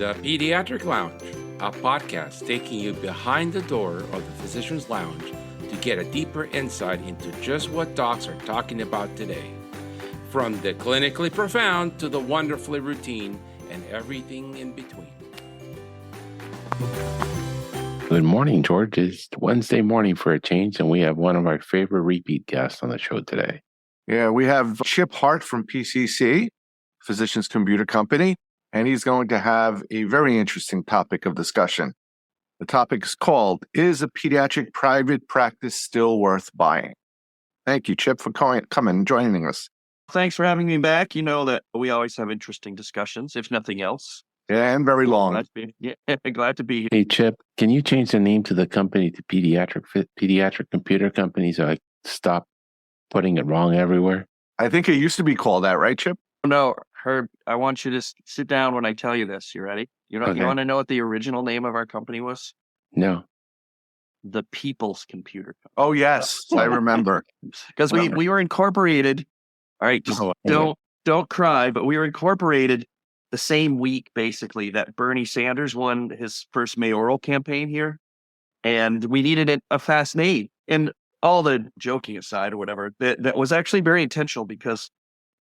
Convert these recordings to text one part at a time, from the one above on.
The Pediatric Lounge, a podcast taking you behind the door of the physician's lounge to get a deeper insight into just what docs are talking about today. From the clinically profound to the wonderfully routine and everything in between. Good morning, George. It's Wednesday morning for a change, and we have one of our favorite repeat guests on the show today. Yeah, we have Hart from PCC, Physicians Computer Company, and he's going to have a very interesting topic of discussion. The topic is called, Is a Pediatric Private Practice Still Worth Buying? Thank you, Chip, for coming and joining us. Thanks for having me back. You know that we always have interesting discussions, if nothing else. Yeah, and very long. Glad to be here. Hey, Chip, can you change the name to the company to Pediatric Computer Company so I stop putting it wrong everywhere? I think it used to be called that, right, Chip? No, Herb, I want you to sit down when I tell you this. You ready? You want to know what the original name of our company was? No. The People's Computer Company. Oh, yes. I remember. Because we were incorporated. All right, just don't cry, but we were incorporated the same week, basically, that Bernie Sanders won his first mayoral campaign here. And we needed a fast name. And all the joking aside or whatever, that was actually very intentional because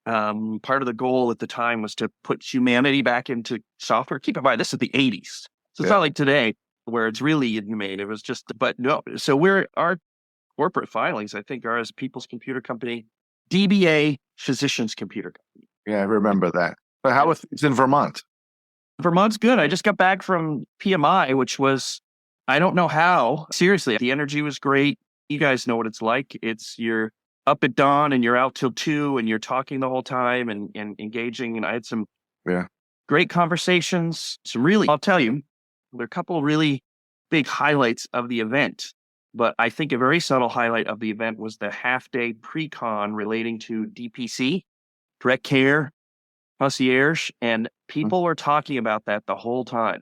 part of the goal at the time was to put humanity back into software. Keep in mind, this is the 80s. So it's not like today where it's really inhumane. It was just, but no. So our corporate filings, I think, are as People's Computer Company, DBA Physicians Computer Company. Yeah, I remember that. But how is it in Vermont? Vermont's good. I just got back from PMI, which was, I don't know how. Seriously, the energy was great. You guys know what it's like. You're up at dawn and you're out till 2 and you're talking the whole time and engaging. And I had some great conversations. I'll tell you, there are a couple of really big highlights of the event. But I think a very subtle highlight of the event was the half-day pre-con relating to DPC, direct care, concierge, and people were talking about that the whole time.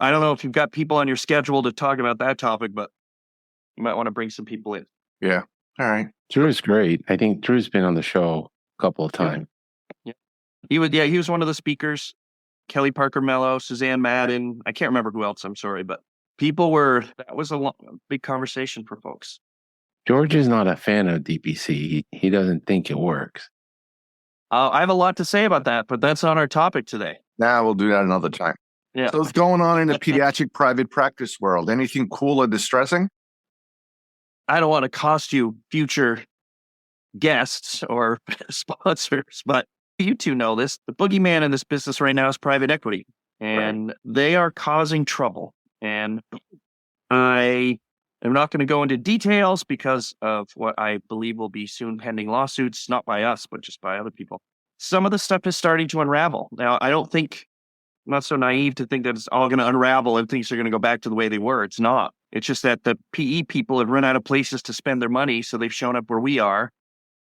I don't know if you've got people on your schedule to talk about that topic, but you might want to bring some people in. Yeah. All right. Drew's great. I think Drew's been on the show a couple of times. Yeah. He was one of the speakers. Kelly Parker Mello, Suzanne Madden. I can't remember who else, I'm sorry, but that was a big conversation for folks. George is not a fan of DPC. He doesn't think it works. I have a lot to say about that, but that's not our topic today. Nah, we'll do that another time. Yeah. So what's going on in the pediatric private practice world? Anything cool or distressing? I don't want to cost you future guests or sponsors, but you two know this. The boogeyman in this business right now is private equity, and they are causing trouble. And I am not going to go into details because of what I believe will be soon pending lawsuits, not by us, but just by other people. Some of the stuff is starting to unravel. Now, I'm not so naive to think that it's all going to unravel and things are going to go back to the way they were. It's not. It's just that the PE people have run out of places to spend their money, so they've shown up where we are.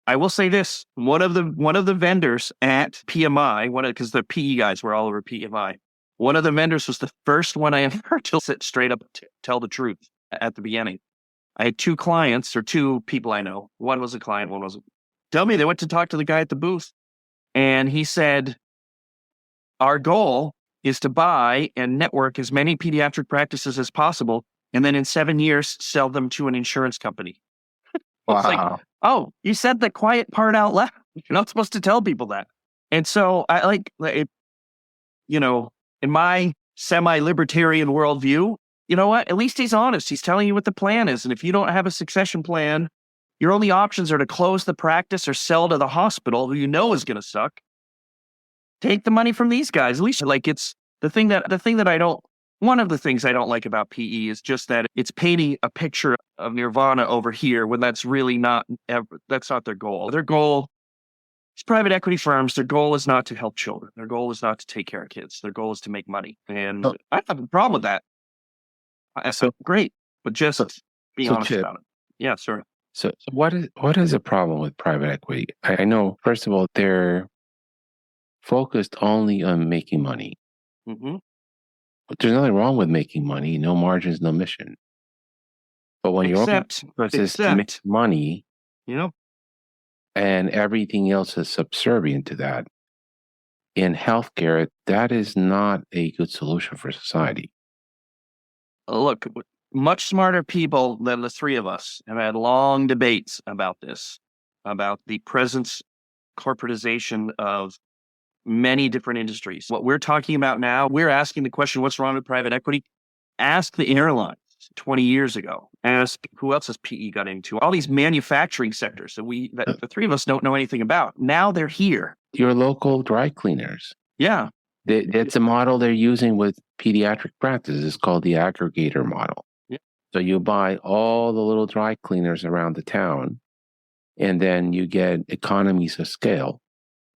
I will say this: one of the vendors at PMI, because the PE guys were all over PMI. One of the vendors was the first one I ever heard to sit straight up to tell the truth at the beginning. I had two clients or two people I know. One was a client, one wasn't. Tell me they went to talk to the guy at the booth, and he said, "Our goal is to buy and network as many pediatric practices as possible, and then in 7 years, sell them to an insurance company." Wow. It's like, oh, you said the quiet part out loud. You're not supposed to tell people that. And so I like it, in my semi-libertarian worldview, you know what? At least he's honest. He's telling you what the plan is. And if you don't have a succession plan, your only options are to close the practice or sell to the hospital, who you know is going to suck. Take the money from these guys. At least it's one of the things I don't like about PE is just that it's painting a picture of nirvana over here when that's really that's not their goal. Their goal is private equity firms. Their goal is not to help children. Their goal is not to take care of kids. Their goal is to make money. And I have a problem with that. So great, but just be honest about it. Yeah, sorry. So what is the problem with private equity? I know, first of all, they're focused only on making money. Mm-hmm. But there's nothing wrong with making money. No margins, no mission. But when your purpose is to make money, and everything else is subservient to that, in healthcare, that is not a good solution for society. Look, much smarter people than the three of us have had long debates about this, about the present corporatization of many different industries. What we're talking about now, we're asking the question, what's wrong with private equity? Ask the airlines 20 years ago. Ask who else has PE got into. All these manufacturing sectors that the three of us don't know anything about. Now they're here. Your local dry cleaners. Yeah. That's a model they're using with pediatric practices. It's called the aggregator model. Yeah. So you buy all the little dry cleaners around the town, and then you get economies of scale.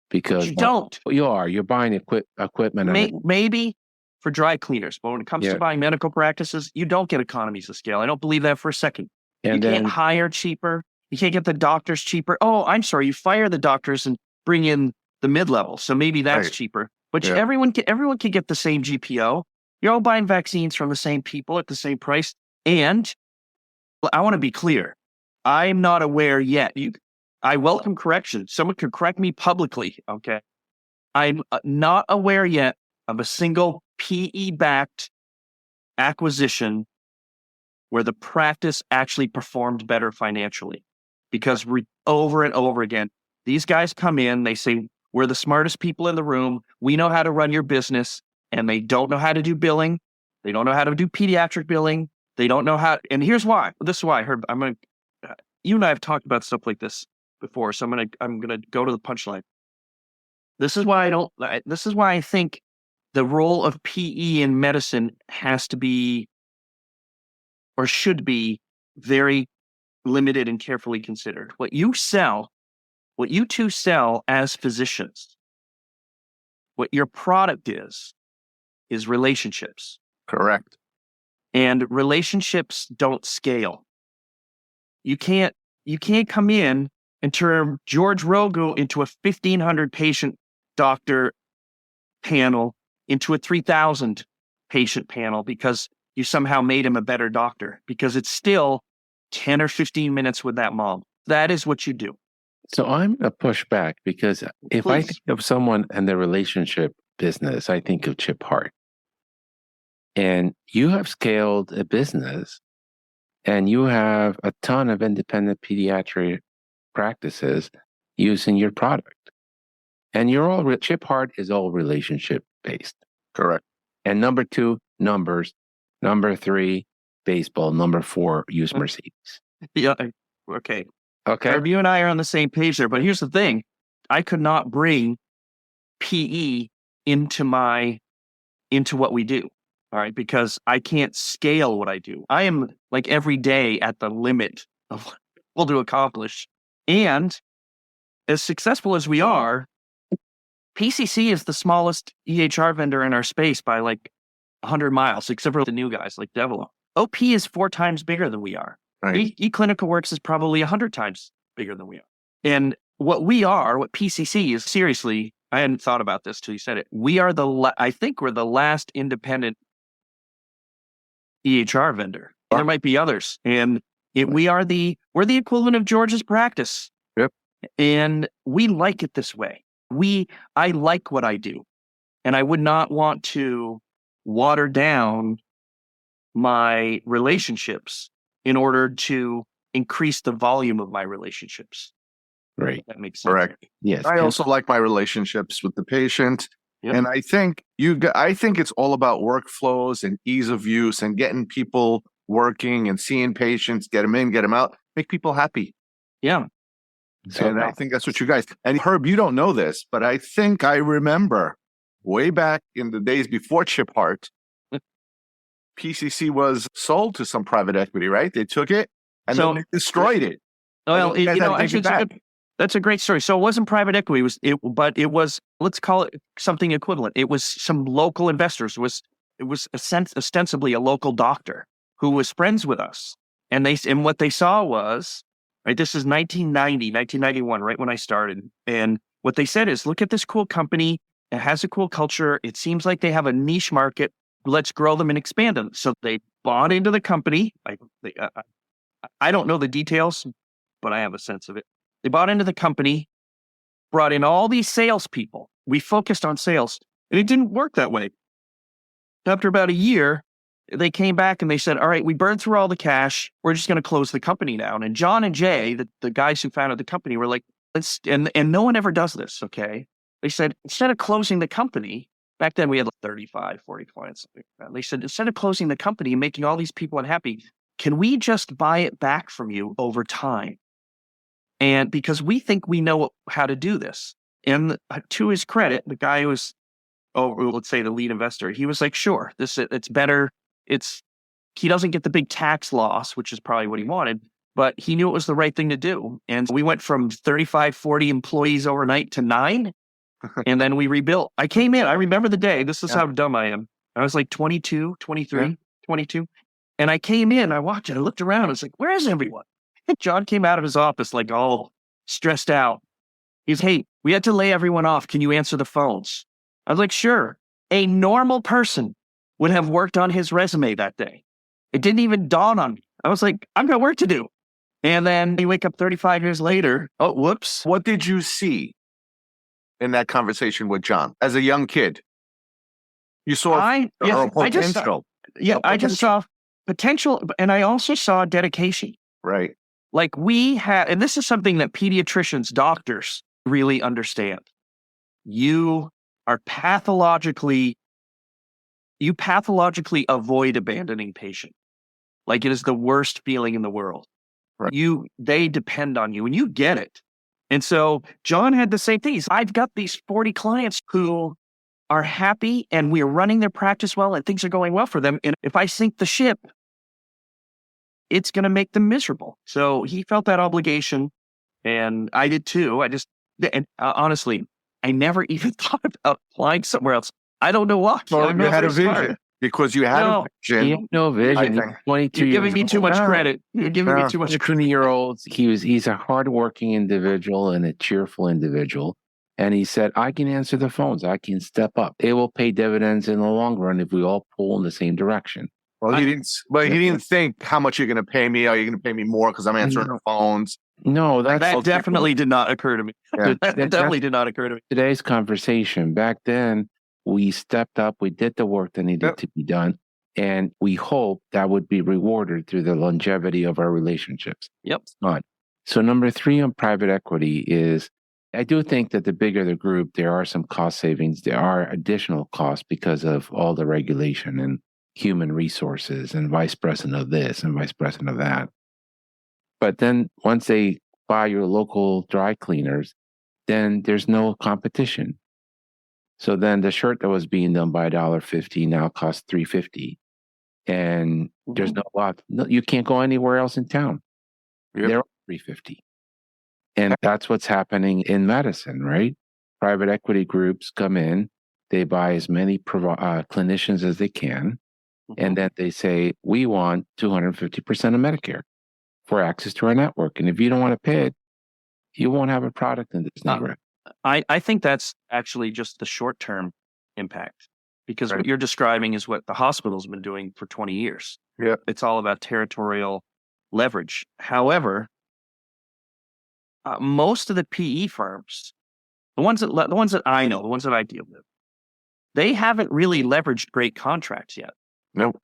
Because you don't. You're buying equipment. Maybe for dry cleaners, but when it comes to buying medical practices, you don't get economies of scale. I don't believe that for a second. And you can't hire cheaper. You can't get the doctors cheaper. Oh, I'm sorry. You fire the doctors and bring in the mid-level. So maybe that's cheaper. But everyone can get the same GPO. You're all buying vaccines from the same people at the same price. And I want to be clear. I'm not aware yet. I welcome correction. Someone could correct me publicly. Okay. I'm not aware yet of a single PE-backed acquisition where the practice actually performed better financially. Because over and over again, these guys come in, they say, we're the smartest people in the room. We know how to run your business, and they don't know how to do billing. They don't know how to do pediatric billing. They don't know how, and here's why. This is why you and I have talked about stuff like this before, so I'm gonna go to the punchline. This is why I think the role of PE in medicine has to be, or should be, very limited and carefully considered. What you two sell as physicians, what your product is relationships. Correct. And relationships don't scale. You can't come in and turn George Rogo into a 1,500 patient doctor panel into a 3,000 patient panel because you somehow made him a better doctor, because it's still 10 or 15 minutes with that mom. That is what you do. So I'm going to push back, because if I think of someone in the relationship business, I think of Chip Hart. And you have scaled a business, and you have a ton of independent pediatric practices using your product. And Chip Hart is all relationship based. Correct. And number 2, numbers. Number 3, baseball. Number 4, use Mercedes. Yeah. Okay. You and I are on the same page there, but here's the thing. I could not bring PE into what we do. All right. Because I can't scale what I do. I am like every day at the limit of what we'll to accomplish. And as successful as we are, PCC is the smallest EHR vendor in our space by like 100 miles, except for the new guys like Devilo. OP is 4 times bigger than we are. Right. eClinicalWorks is probably 100 times bigger than we are. And what PCC is, seriously, I hadn't thought about this till you said it. I think we're the last independent EHR vendor. There might be others. And we're the equivalent of George's practice. Yep. And we like it this way. I like what I do. And I would not want to water down my relationships in order to increase the volume of my relationships. Right. That makes sense. Correct. Yes. I also like my relationships with the patient. Yep. And I think it's all about workflows and ease of use and getting people working and seeing patients, get them in, get them out, make people happy. Yeah. And I think that's what you guys, and Herb, you don't know this, but I think I remember way back in the days before Chip Hart, PCC was sold to some private equity, right? They took it and then they destroyed it. Well, that's a great story. So it wasn't private equity, but it was, let's call it something equivalent. It was some local investors. It was ostensibly a local doctor who was friends with us. And what they saw was, right, this is 1991, right when I started. And what they said is, look at this cool company. It has a cool culture. It seems like they have a niche market. Let's grow them and expand them. So they bought into the company. I don't know the details, but I have a sense of it. They bought into the company, brought in all these salespeople, we focused on sales, and it didn't work that way. After about a year, they came back and they said, all right, we burned through all the cash. We're just going to close the company down. And John and Jay, the guys who founded the company, were like, and no one ever does this, okay? They said, instead of closing the company, back then we had like 35, 40 clients. They said, instead of closing the company and making all these people unhappy, can we just buy it back from you over time? And because we think we know how to do this. And to his credit, the guy who was, let's say the lead investor, he was like, sure, it's better. He doesn't get the big tax loss, which is probably what he wanted, but he knew it was the right thing to do. And we went from 35, 40 employees overnight to 9. And then we rebuilt. I came in, I remember the day. This is how dumb I am. I was like 22, 23, 22. And I came in, I watched it, I looked around, I was like, where is everyone? And John came out of his office like all stressed out. He's, hey, we had to lay everyone off. Can you answer the phones? I was like, sure. A normal person would have worked on his resume that day. It didn't even dawn on me. I was like, I've got work to do. And then you wake up 35 years later. Oh, whoops. What did you see in that conversation with John as a young kid? You saw potential. I just saw potential, and I also saw dedication. Right. Like we had, and this is something that pediatricians, doctors really understand. You pathologically avoid abandoning patient. Like it is the worst feeling in the world. Right. They depend on you and you get it. And so John had the same thing. I've got these 40 clients who are happy and we are running their practice well and things are going well for them. And if I sink the ship, it's going to make them miserable. So he felt that obligation and I did too. Honestly, I never even thought about applying somewhere else. I don't know why. Well, you had a vision. Because you had a vision. He had no vision. 22 You're giving me too much credit. You're giving me too much credit. 20-year-old. He's a hardworking individual and a cheerful individual. And he said, I can answer the phones. I can step up. It will pay dividends in the long run if we all pull in the same direction. Well, he didn't think, how much you're going to pay me? Are you going to pay me more because I'm answering the phones? No, that definitely did not occur to me. Yeah. That definitely did not occur to me. Today's conversation. Back then, we stepped up. We did the work that needed to be done. And we hope that would be rewarded through the longevity of our relationships. Yep. So number 3 on private equity is, I do think that the bigger the group, there are some cost savings. There are additional costs because of all the regulation and human resources and vice president of this and vice president of that. But then once they buy your local dry cleaners, then there's no competition. So then the shirt that was being done by $1.50 now costs $3.50. And there's you can't go anywhere else in town. Yep. They're $3.50. And that's what's happening in medicine, right? Private equity groups come in, they buy as many clinicians as they can. And then they say, we want 250% of Medicare for access to our network. And if you don't want to pay it, you won't have a product in this neighborhood. I think that's actually just the short-term impact because what you're describing is what the hospital's been doing for 20 years. Yeah. It's all about territorial leverage. However, most of the PE firms, the ones that I know, the ones that I deal with, they haven't really leveraged great contracts yet. Nope.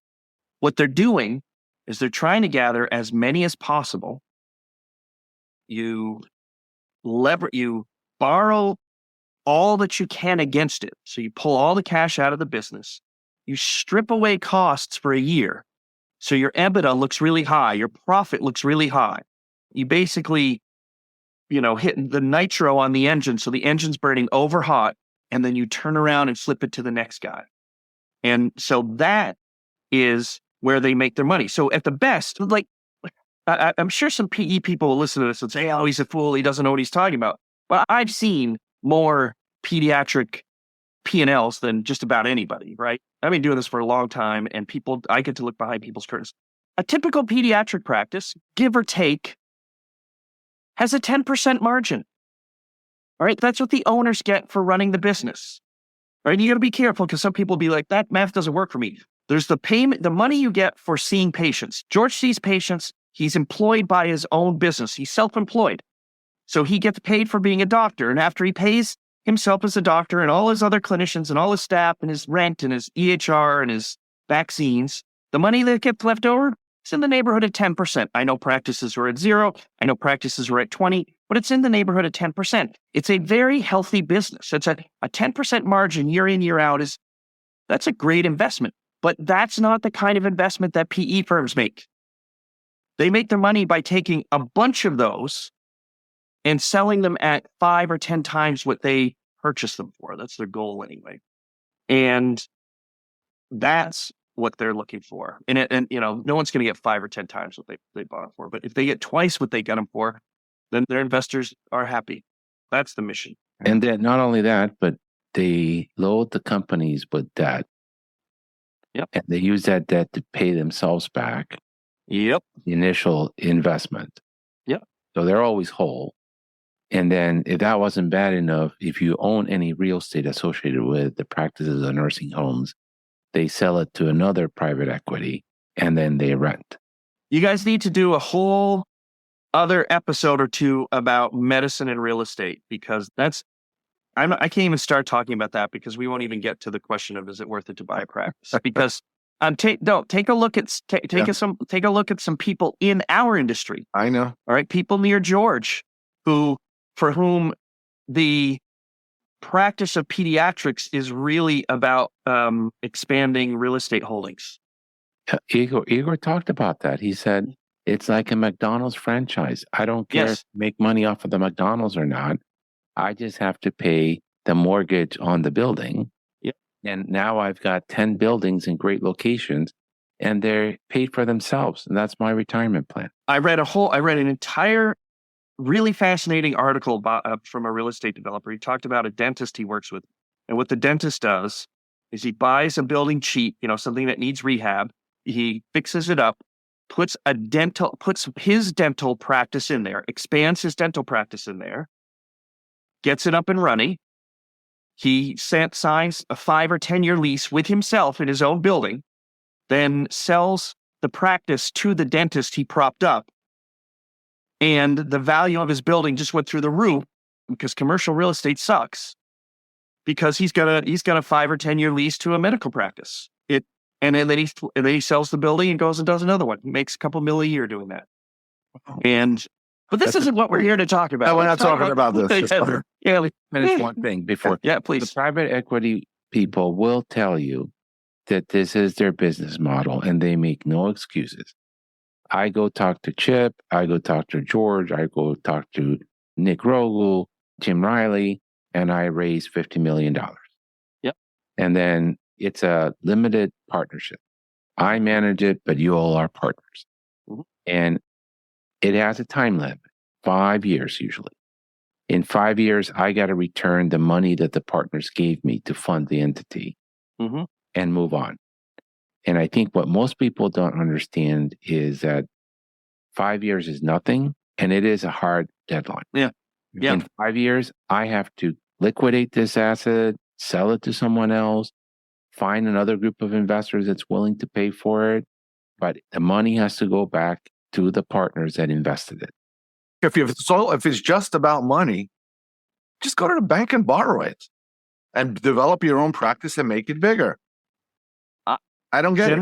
What they're doing is they're trying to gather as many as possible. You borrow all that you can against it. So you pull all the cash out of the business. You strip away costs for a year. So your EBITDA looks really high. Your profit looks really high. You basically, hit the nitro on the engine. So the engine's burning over hot. And then you turn around and flip it to the next guy. And so that is where they make their money. So at the best, like I'm sure some PE people will listen to this and say, oh, he's a fool. He doesn't know what he's talking about. But I've seen more pediatric P&Ls than just about anybody, right? I've been doing this for a long time and I get to look behind people's curtains. A typical pediatric practice, give or take, has a 10% margin. All right. That's what the owners get for running the business. All right. You got to be careful because some people will be like, that math doesn't work for me. There's the payment, the money you get for seeing patients. George sees patients. He's employed by his own business. He's self-employed. So he gets paid for being a doctor. And after he pays himself as a doctor and all his other clinicians and all his staff and his rent and his EHR and his vaccines, the money that gets left over, it's in the neighborhood of 10%. I know practices are at 0. I know practices are at 20, but it's in the neighborhood of 10%. It's a very healthy business. It's a 10% margin year in, year out that's a great investment. But that's not the kind of investment that PE firms make. They make their money by taking a bunch of those and selling them at 5 or 10 times what they purchased them for. That's their goal anyway. And that's what they're looking for. And no one's going to get 5 or 10 times what they bought it for. But if they get twice what they got them for, then their investors are happy. That's the mission. And then not only that, but they load the companies with debt. Yep. And they use that debt to pay themselves back. Yep. The initial investment. Yep. So they're always whole. And then if that wasn't bad enough, if you own any real estate associated with the practices of nursing homes, they sell it to another private equity and then they rent. You guys need to do a whole other episode or two about medicine and real estate, because I can't even start talking about that, because we won't even get to the question of is it worth it to buy a practice? Because take a look at some people in our industry. I know. All right, people near George for whom the practice of pediatrics is really about expanding real estate holdings. Igor talked about that. He said it's like a McDonald's franchise. I don't care if you make money off of the McDonald's or not. I just have to pay the mortgage on the building. Yep. And now I've got 10 buildings in great locations and they're paid for themselves. And that's my retirement plan. I read an entire really fascinating article from a real estate developer. He talked about a dentist he works with. And what the dentist does is he buys a building cheap, something that needs rehab. He fixes it up, puts his dental practice in there, expands his dental practice in there, gets it up and running. He signs a 5 or 10 year lease with himself in his own building, then sells the practice to the dentist he propped up. And the value of his building just went through the roof, because commercial real estate sucks, because he's got a 5 or 10 year lease to a medical practice. And then he sells the building and goes and does another one. He makes a couple $1 million a year doing that. But this isn't what we're here to talk about. No, we're not talking about this. Finish one thing before. Yeah, please. The private equity people will tell you that this is their business model and they make no excuses. I go talk to Chip, I go talk to George, I go talk to Nick Rogel, Jim Riley, and I raise $50 million. Yep. And then it's a limited partnership. I manage it, but you all are partners. Mm-hmm. And it has a time limit, 5 years usually. In 5 years, I got to return the money that the partners gave me to fund the entity and move on. And I think what most people don't understand is that 5 years is nothing, and it is a hard deadline. Yeah. In 5 years, I have to liquidate this asset, sell it to someone else, find another group of investors that's willing to pay for it. But the money has to go back to the partners that invested it. If it's just about money, just go to the bank and borrow it and develop your own practice and make it bigger. I don't get it.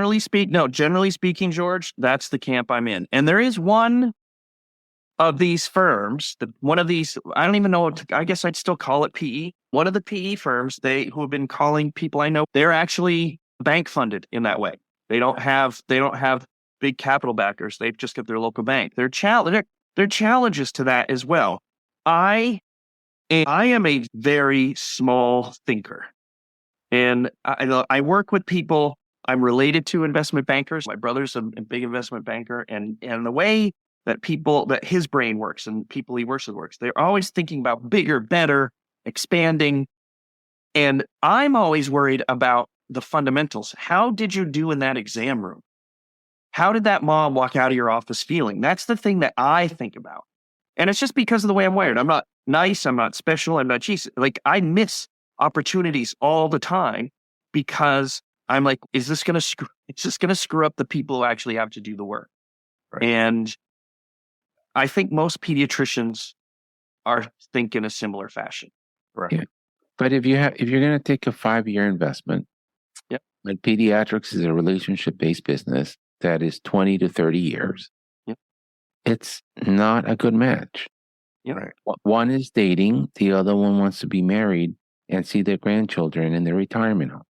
Generally speaking, George, that's the camp I'm in. And there is one of these firms, I don't even know, I guess I'd still call it PE. One of the PE firms, who have been calling people I know, they're actually bank funded in that way. They don't have big capital backers. They've just got their local bank. There are challenges to that as well. I am a very small thinker, and I work with people. I'm related to investment bankers. My brother's a big investment banker, and the way that his brain works and people he works with works, they're always thinking about bigger, better, expanding. And I'm always worried about the fundamentals. How did you do in that exam room? How did that mom walk out of your office feeling? That's the thing that I think about. And it's just because of the way I'm wired. I'm not nice. I'm not special. I'm not cheesy. Like, I miss opportunities all the time because I'm like, is this going to screw up the people who actually have to do the work? Right. And I think most pediatricians think in a similar fashion. Right. Yeah. But if you're going to take a 5-year investment, Yep. and pediatrics is a relationship-based business that is 20 to 30 years, Yep. it's not a good match. Yep. Right. One is dating, the other one wants to be married and see their grandchildren in their retirement home.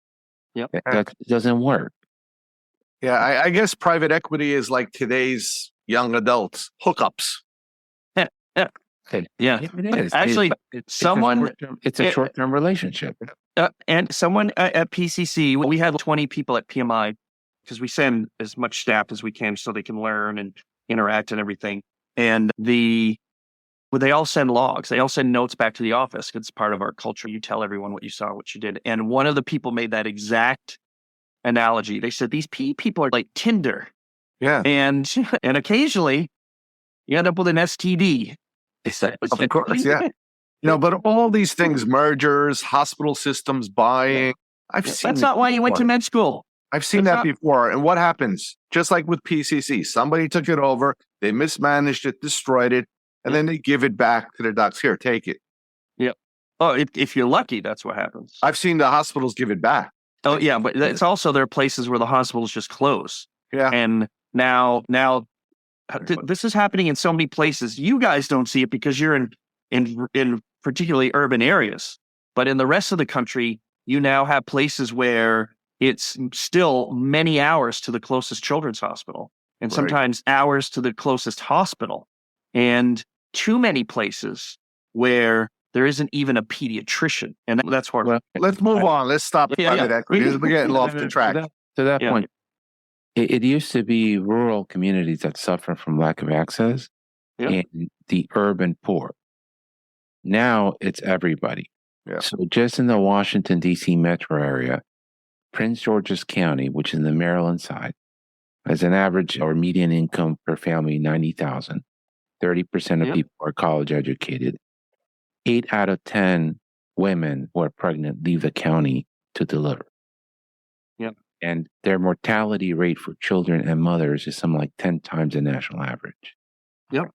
Yep. That doesn't work. Yeah, I guess private equity is like today's young adults hookups. Yeah. It is. Actually, It's a short-term relationship. And someone at PCC, we had 20 people at PMI because we send as much staff as we can so they can learn and interact and everything. And they all send logs. They all send notes back to the office because it's part of our culture. You tell everyone what you saw, what you did. And one of the people made that exact analogy. They said, these people are like Tinder. Yeah. And occasionally you end up with an STD. Of course, yeah. But all these things, mergers, hospital systems buying, I've seen That's not why you went to med school. I've seen that before. And what happens? Just like with PCC, somebody took it over, they mismanaged it, destroyed it, and then they give it back to the docs. Here, take it. Yep. Oh, if you're lucky, that's what happens. I've seen the hospitals give it back. Oh, yeah, but it's also there are places where the hospitals just close. Yeah. And now this is happening in so many places. You guys don't see it because you're in particularly urban areas. But in the rest of the country, you now have places where it's still many hours to the closest children's hospital and sometimes hours to the closest hospital. And too many places where there isn't even a pediatrician. And that's horrible. Well, let's move on. Let's stop at private equity. We're getting off the track. To that point, it used to be rural communities that suffer from lack of access and the urban poor. Now it's everybody. Yeah. So just in the Washington, D.C. metro area, Prince George's County, which is in the Maryland side, has an average or median income per family $90,000. 30% of people are college educated. 8 out of 10 women who are pregnant leave the county to deliver. Yep. And their mortality rate for children and mothers is something like 10 times the national average. Yep.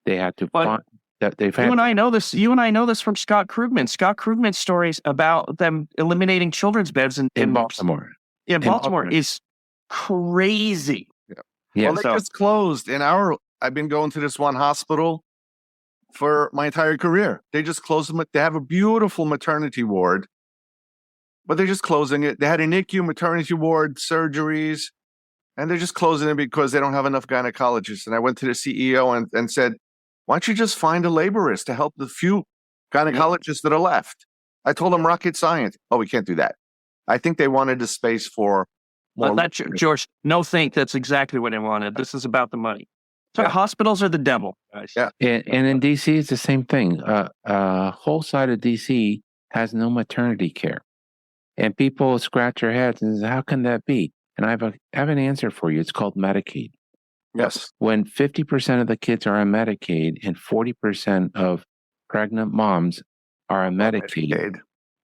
They had to find that they've had. You and I know this. You and I know this from Scott Krugman. Scott Krugman's stories about them eliminating children's beds in Baltimore. In Baltimore is crazy. Well, they just closed I've been going to this one hospital for my entire career. They just closed them. They have a beautiful maternity ward, but they're just closing it. They had an NICU maternity ward, surgeries, and they're just closing it because they don't have enough gynecologists. And I went to the CEO and said, why don't you just find a laborist to help the few gynecologists that are left? I told them rocket science. Oh, we can't do that. I think they wanted the space for more. But George, that's exactly what they wanted. This is about the money. So hospitals are the devil, guys. Yeah. And in DC, it's the same thing. Whole side of DC has no maternity care. And people scratch their heads and say, how can that be? And I have an answer for you. It's called Medicaid. Yes. When 50% of the kids are on Medicaid and 40% of pregnant moms are on Medicaid,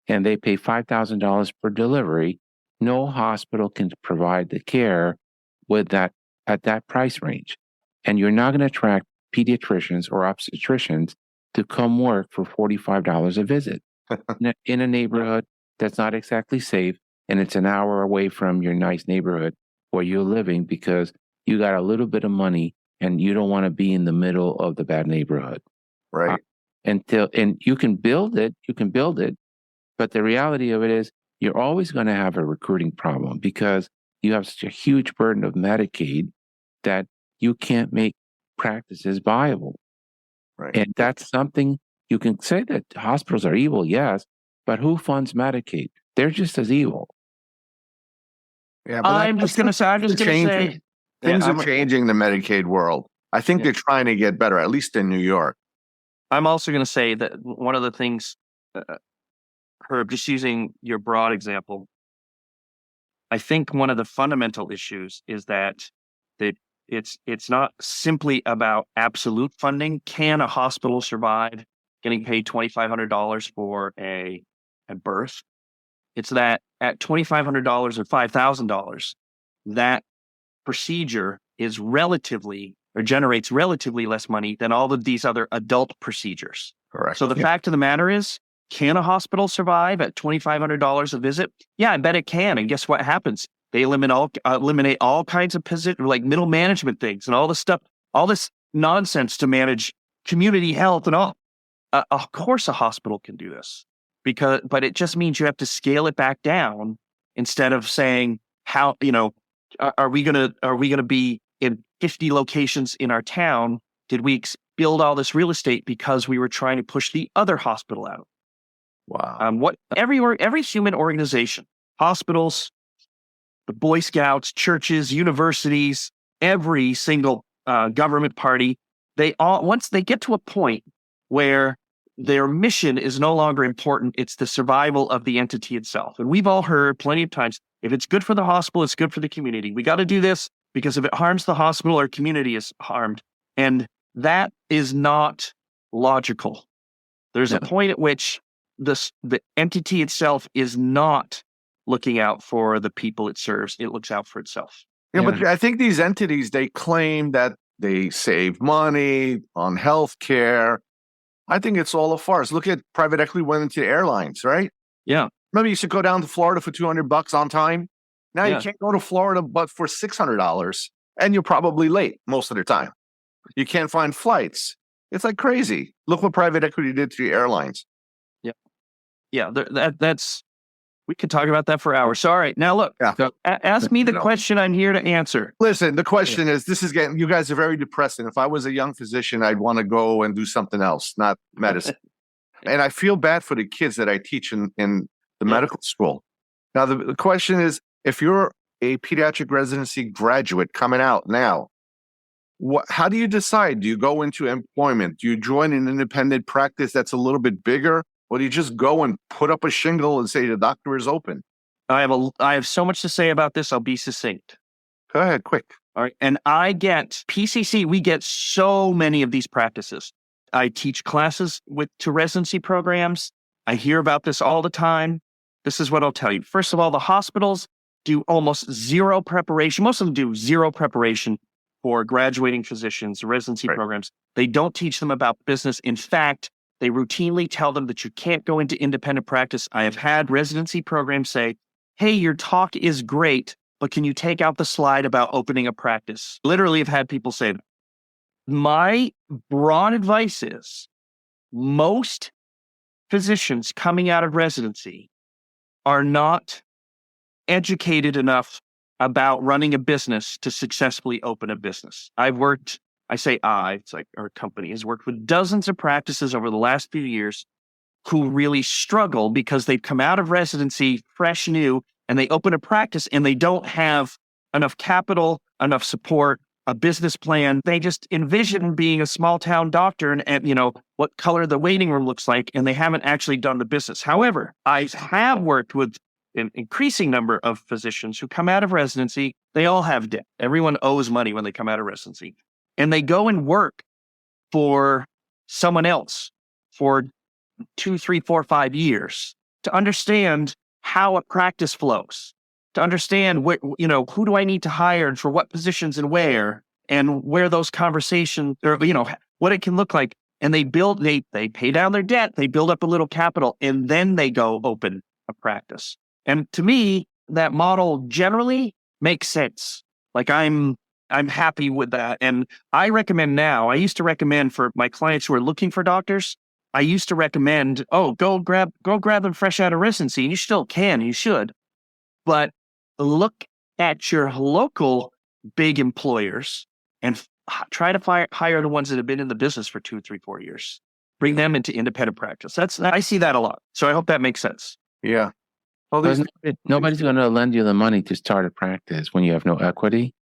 and they pay $5,000 per delivery, no hospital can provide the care with that at that price range. And you're not going to attract pediatricians or obstetricians to come work for $45 a visit in a neighborhood that's not exactly safe, and it's an hour away from your nice neighborhood where you're living because you got a little bit of money and you don't want to be in the middle of the bad neighborhood. Right. And you can build it, but the reality of it is you're always going to have a recruiting problem because you have such a huge burden of Medicaid that you can't make practices viable. Right. And that's something you can say that hospitals are evil, yes, but who funds Medicaid? They're just as evil. Yeah, I'm just going to say things are changing in the Medicaid world. I think they're trying to get better, at least in New York. I'm also going to say that one of the things, Herb, just using your broad example, I think one of the fundamental issues is that it's not simply about absolute funding. Can a hospital survive getting paid $2,500 for a birth? It's that at $2,500 or $5,000, that procedure is generates relatively less money than all of these other adult procedures. Correct. So the fact of the matter is, Can a hospital survive at $2,500 a visit? Yeah, I bet it can. And guess what happens? They eliminate all kinds of like middle management things and all this stuff, all this nonsense to manage community health and all. Of course, a hospital can do this but it just means you have to scale it back down instead of saying how, are we gonna be in 50 locations in our town? Did we build all this real estate because we were trying to push the other hospital out? Wow. Every human organization, hospitals, the Boy Scouts, churches, universities, every single government party, once they get to a point where their mission is no longer important, it's the survival of the entity itself. And we've all heard plenty of times, if it's good for the hospital, it's good for the community. We got to do this because if it harms the hospital, our community is harmed. And that is not logical. There's a point at which the entity itself is not looking out for the people it serves. It looks out for itself. Yeah, but I think these entities, they claim that they save money on healthcare. I think it's all a farce. Look at private equity went into airlines, right? Yeah. Remember, you used to go down to Florida for $200 on time. Now you can't go to Florida but for $600, and you're probably late most of the time. You can't find flights. It's like crazy. Look what private equity did to the airlines. Yeah, that's. We could talk about that for hours. So, all right, now look. Ask me the question I'm here to answer. Listen, the question is: you guys are very depressing. If I was a young physician, I'd want to go and do something else, not medicine. And I feel bad for the kids that I teach in the medical school. Now, the question is: if you're a pediatric residency graduate coming out now, how do you decide? Do you go into employment? Do you join an independent practice that's a little bit bigger? Or do you just go and put up a shingle and say the doctor is open? I have so much to say about this. I'll be succinct. Go ahead, quick. All right. And I get PCC. We get so many of these practices. I teach classes to residency programs. I hear about this all the time. This is what I'll tell you. First of all, the hospitals do almost zero preparation. Most of them do zero preparation for graduating physicians, residency programs. They don't teach them about business. In fact, they routinely tell them that you can't go into independent practice. I have had residency programs say, hey, your talk is great, but can you take out the slide about opening a practice? Literally, I've had people say that. My broad advice is most physicians coming out of residency are not educated enough about running a business to successfully open a business. It's like our company has worked with dozens of practices over the last few years who really struggle because they've come out of residency fresh new and they open a practice and they don't have enough capital, enough support, a business plan. They just envision being a small town doctor and what color the waiting room looks like, and they haven't actually done the business. However, I have worked with an increasing number of physicians who come out of residency. They all have debt. Everyone owes money when they come out of residency. And they go and work for someone else for 2, 3, 4, 5 years to understand how a practice flows, to understand who do I need to hire and for what positions and where those conversations or, what it can look like. And they pay down their debt, they build up a little capital, and then they go open a practice. And to me, that model generally makes sense. Like I'm happy with that. And I recommend now, I used to recommend for my clients who are looking for doctors, I used to recommend, go grab them fresh out of residency. And you still can, you should. But look at your local big employers and try to hire the ones that have been in the business for 2, 3, 4 years. Bring them into independent practice. I see that a lot. So I hope that makes sense. Yeah. Well, nobody's going to lend you the money to start a practice when you have no equity.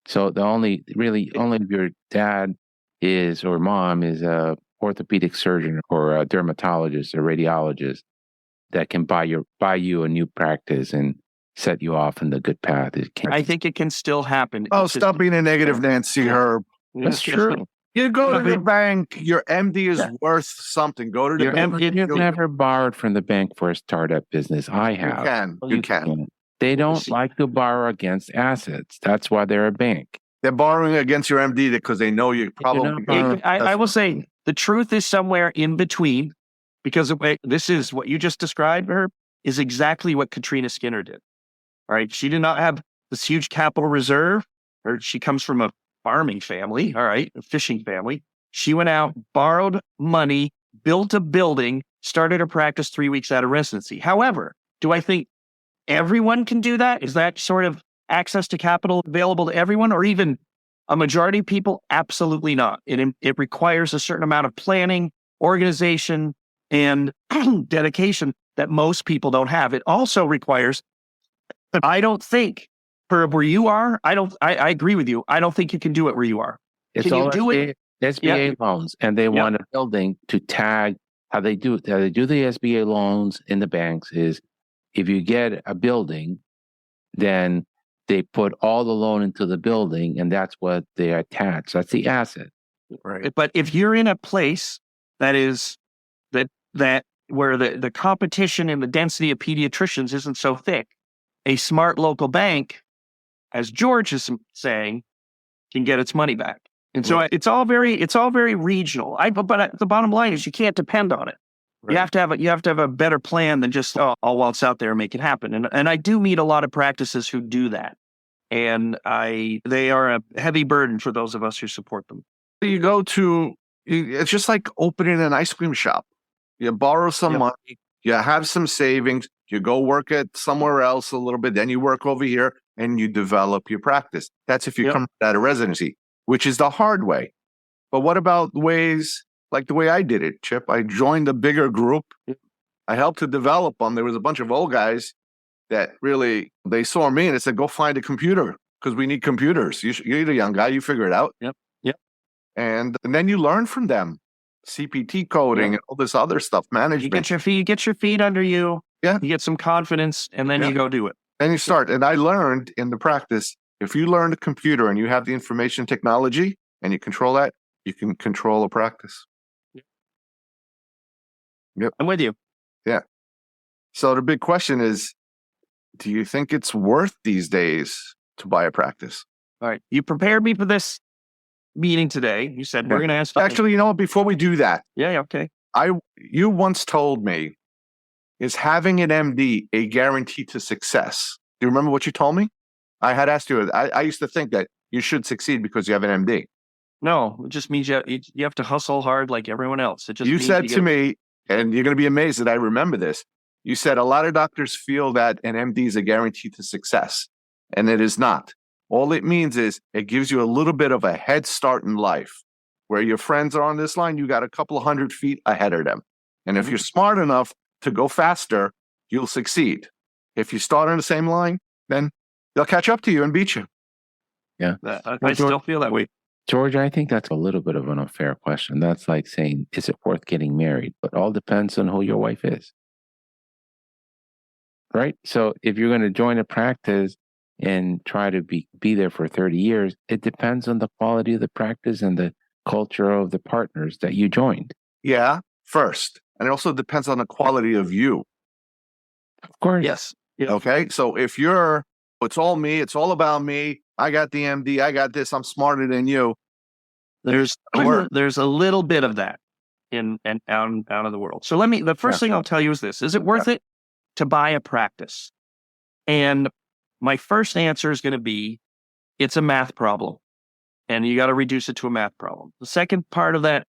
So only if your dad is or mom is a orthopedic surgeon or a dermatologist or radiologist that can buy you a new practice and set you off in the good path. I think it can still happen. Stop being a negative Nancy Herb. That's true. You go to the bank, your MD is worth something. Go to the bank. You've never borrowed from the bank for a startup business. I have. You can. They don't like to borrow against assets. That's why they're a bank. They're borrowing against your MD because they know you probably. I will say the truth is somewhere in between. Because this is what you just described, her, is exactly what Katrina Skinner did. All right. She did not have this huge capital reserve, or she comes from a farming family. All right. A fishing family. She went out, borrowed money, built a building, started a practice 3 weeks out of residency. However, do I think everyone can do that? Is that sort of access to capital available to everyone, or even a majority of people? Absolutely not. It requires a certain amount of planning, organization, and dedication that most people don't have. It also requires, I don't think, for where you are, I agree with you. I don't think you can do it where you are. It's Can all you do it? SBA loans, and they want a building to tag. How they do the SBA loans in the banks is, if you get a building, then they put all the loan into the building, and that's what they attach. That's the asset. Right. But if you're in a place that is that where the competition and the density of pediatricians isn't so thick, a smart local bank, as George is saying, can get its money back. And so it's all very regional. But the bottom line is, you can't depend on it. Right. You have to have a better plan than just, I'll waltz out there and make it happen. And I do meet a lot of practices who do that. And they are a heavy burden for those of us who support them. It's just like opening an ice cream shop. You borrow some money, you have some savings, you go work at somewhere else a little bit, then you work over here and you develop your practice. That's if you come out of residency, which is the hard way. But what about ways like the way I did it, Chip? I joined a bigger group. I helped to develop them. There was a bunch of old guys that really, they saw me and they said, go find a computer because we need computers. You're the young guy, you figure it out. Yep. And then you learn from them. CPT coding and all this other stuff, management. You get your feet under you. Yeah. You get some confidence, and then you go do it. Then you start. And I learned in the practice, if you learn a computer and you have the information technology and you control that, you can control a practice. Yep. I'm with you. Yeah. So the big question is, do you think it's worth these days to buy a practice? All right. You prepared me for this meeting today. You said we're going to ask. Actually, you know what? Before we do that. Yeah. Okay. You once told me, is having an MD a guarantee to success? Do you remember what you told me? I had asked you. I used to think that you should succeed because you have an MD. No, it just means you have to hustle hard like everyone else. It just you said to me, and you're going to be amazed that I remember this. You said a lot of doctors feel that an MD is a guarantee to success, and it is not. All it means is it gives you a little bit of a head start in life. Where your friends are on this line, you got a couple of 100 feet ahead of them. And if you're smart enough to go faster, you'll succeed. If you start on the same line, then they'll catch up to you and beat you. Yeah. I still feel that way. George, I think that's a little bit of an unfair question. That's like saying, is it worth getting married? But all depends on who your wife is. Right? So if you're going to join a practice and try to be there for 30 years, it depends on the quality of the practice and the culture of the partners that you joined. Yeah, first. And it also depends on the quality of you. Of course. Yes. Okay. So if it's all me, it's all about me. I got the MD, I got this, I'm smarter than you. There's a little bit of that in and out of the world. So the first thing I'll tell you is this: is it worth it to buy a practice? And my first answer is going to be, it's a math problem, and you got to reduce it to a math problem. The second part of that,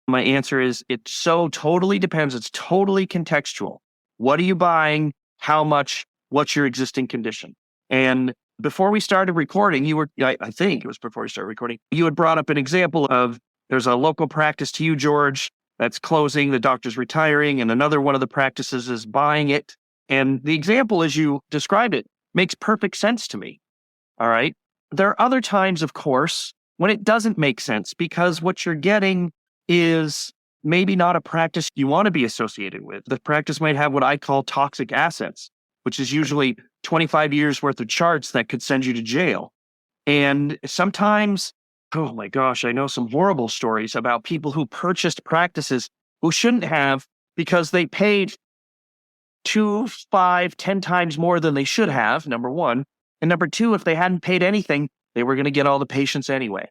my answer is, it so totally depends. It's totally contextual. What are you buying? How much? What's your existing condition? And before we started recording, I think it was before we started recording, you had brought up an example of, there's a local practice to you, George, that's closing, the doctor's retiring, and another one of the practices is buying it. And the example, as you described it, makes perfect sense to me. All right. There are other times, of course, when it doesn't make sense, because what you're getting is maybe not a practice you want to be associated with. The practice might have what I call toxic assets, which is usually 25 years worth of charts that could send you to jail. And sometimes, oh my gosh, I know some horrible stories about people who purchased practices who shouldn't have, because they paid 2, 5, 10 times more than they should have, number one. And number two, if they hadn't paid anything, they were going to get all the patients anyway.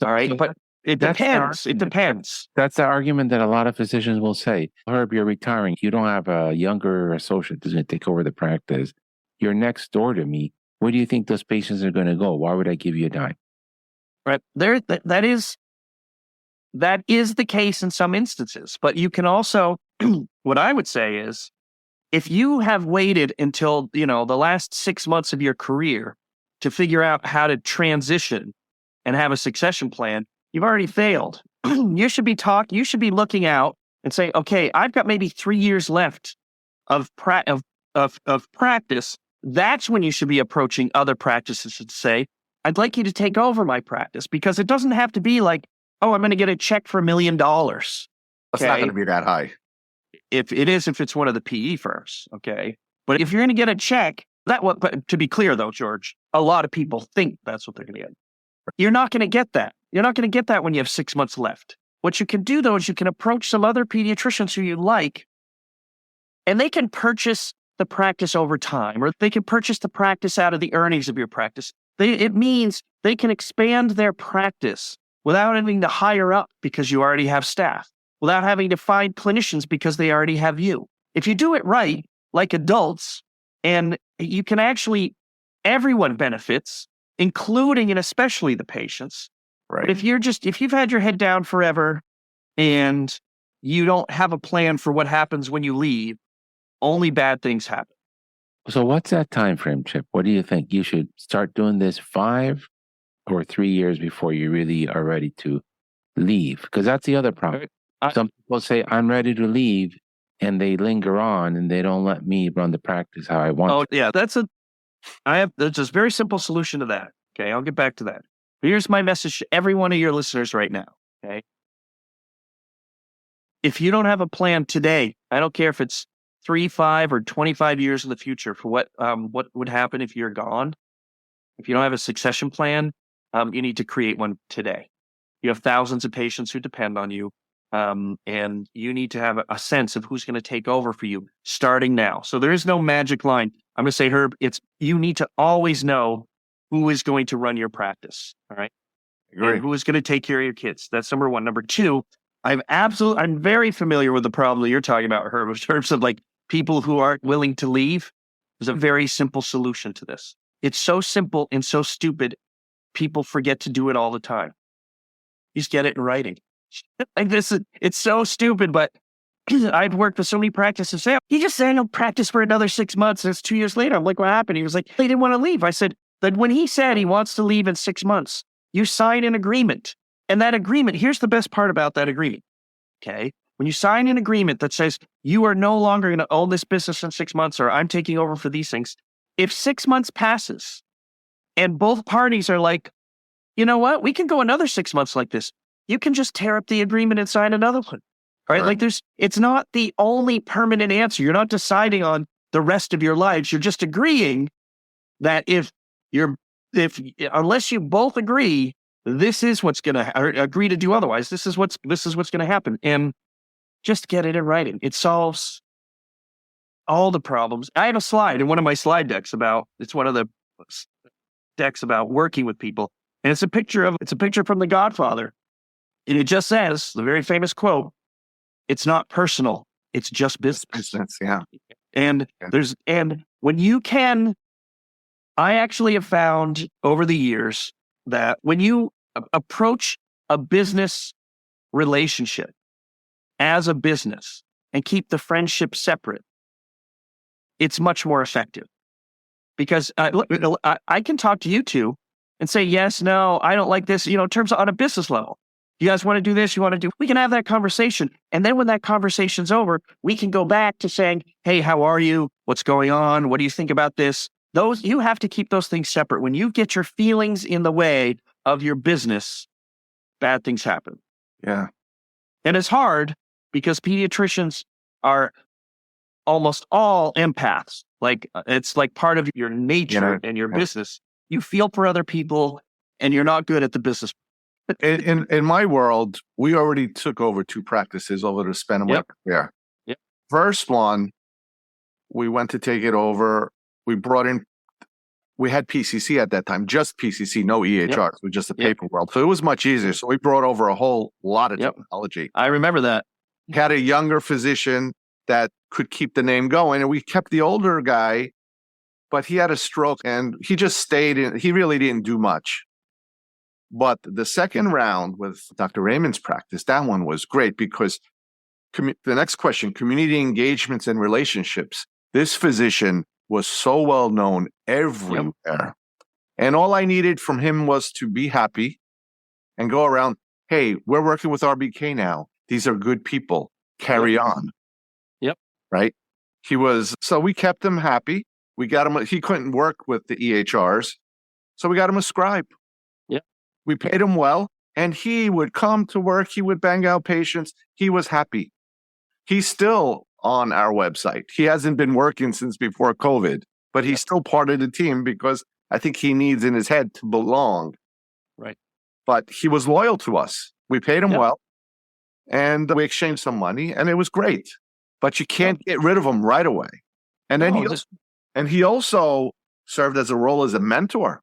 All right. But It depends. It depends. That's the argument that a lot of physicians will say. Herb, you're retiring. You don't have a younger associate that's going to take over the practice. You're next door to me. Where do you think those patients are going to go? Why would I give you a dime? Right. That is the case in some instances. But you can also, what I would say is, if you have waited until, the last 6 months of your career to figure out how to transition and have a succession plan, you've already failed. You should be looking out and say, okay, I've got maybe 3 years left of practice. That's when you should be approaching other practices and say, I'd like you to take over my practice, because it doesn't have to be like, oh, I'm going to get a check for $1 million. It's not going to be that high. If it's one of the PE firms, okay? But if you're going to get a check, but to be clear though, George, a lot of people think that's what they're going to get. You're not going to get that. You're not going to get that when you have 6 months left. What you can do though is you can approach some other pediatricians who you like, and they can purchase the practice over time, or they can purchase the practice out of the earnings of your practice. It means they can expand their practice without having to hire up because you already have staff, without having to find clinicians because they already have you. If you do it right, like adults, and you can actually, everyone benefits, including and especially the patients. Right. But if you've had your head down forever and you don't have a plan for what happens when you leave, only bad things happen. So what's that time frame, Chip? What do you think? You should start doing this 5 or 3 years before you really are ready to leave? Because that's the other problem. Some people say, I'm ready to leave, and they linger on and they don't let me run the practice how I want. Oh, yeah. There's a very simple solution to that. Okay. I'll get back to that. But here's my message to every one of your listeners right now. Okay. If you don't have a plan today, I don't care if it's 3, 5, or 25 years in the future for what would happen if you're gone. If you don't have a succession plan, you need to create one today. You have thousands of patients who depend on you. And you need to have a sense of who's going to take over for you starting now. So there is no magic line. I'm going to say, Herb, you need to always know who is going to run your practice. All right. And who is going to take care of your kids. That's number one. Number two, I'm very familiar with the problem that you're talking about, Herb, in terms of like people who aren't willing to leave. There's a very simple solution to this. It's so simple and so stupid. People forget to do it all the time. You just get it in writing. Like it's so stupid, but I've worked with so many practices. He just said he'll practice for another 6 months. And it's 2 years later. I'm like, what happened? He was like, they didn't want to leave. I said that when he said he wants to leave in 6 months, you sign an agreement. And that agreement, here's the best part about that agreement. Okay. When you sign an agreement that says you are no longer going to own this business in 6 months, or I'm taking over for these things. If 6 months passes and both parties are like, you know what, we can go another 6 months like this. You can just tear up the agreement and sign another one. Right? Like it's not the only permanent answer. You're not deciding on the rest of your lives. You're just agreeing that unless you both agree, this is what's going to agree to do otherwise. This is what's going to happen. And just get it in writing. It solves all the problems. I have a slide in one of my slide decks it's one of the decks about working with people. And it's a picture from The Godfather. And it just says, the very famous quote, it's not personal, it's just business. Yeah. And when you can, I actually have found over the years that when you approach a business relationship as a business and keep the friendship separate, it's much more effective. Because I can talk to you two and say, yes, no, I don't like this, in terms of on a business level. You guys want to do this? We can have that conversation. And then when that conversation's over, we can go back to saying, hey, how are you? What's going on? What do you think about this? You have to keep those things separate. When you get your feelings in the way of your business, bad things happen. Yeah. And it's hard because pediatricians are almost all empaths. Like it's like part of your nature and your business. You feel for other people and you're not good at the business. In my world, we already took over 2 practices over the span of my career. Yep. First one, we went to take it over. We brought in we had PCC at that time, just PCC, no EHRs, with just the paper world. So it was much easier. So we brought over a whole lot of technology. I remember that. Had a younger physician that could keep the name going, and we kept the older guy, but he had a stroke and he just stayed in. He really didn't do much. But the second round with Dr. Raymond's practice, that one was great because the next question, community engagements and relationships. This physician was so well known everywhere. And all I needed from him was to be happy and go around, hey, we're working with RBK now. These are good people. Carry on. Right? So we kept him happy. We got him, he couldn't work with the EHRs. So we got him a scribe. We paid him well, and he would come to work. He would bang out patients. He was happy. He's still on our website. He hasn't been working since before COVID, but he's still part of the team because I think he needs in his head to belong. Right. But he was loyal to us. We paid him well, and we exchanged some money, and it was great. But you can't get rid of him right away. And then he also served as a role as a mentor,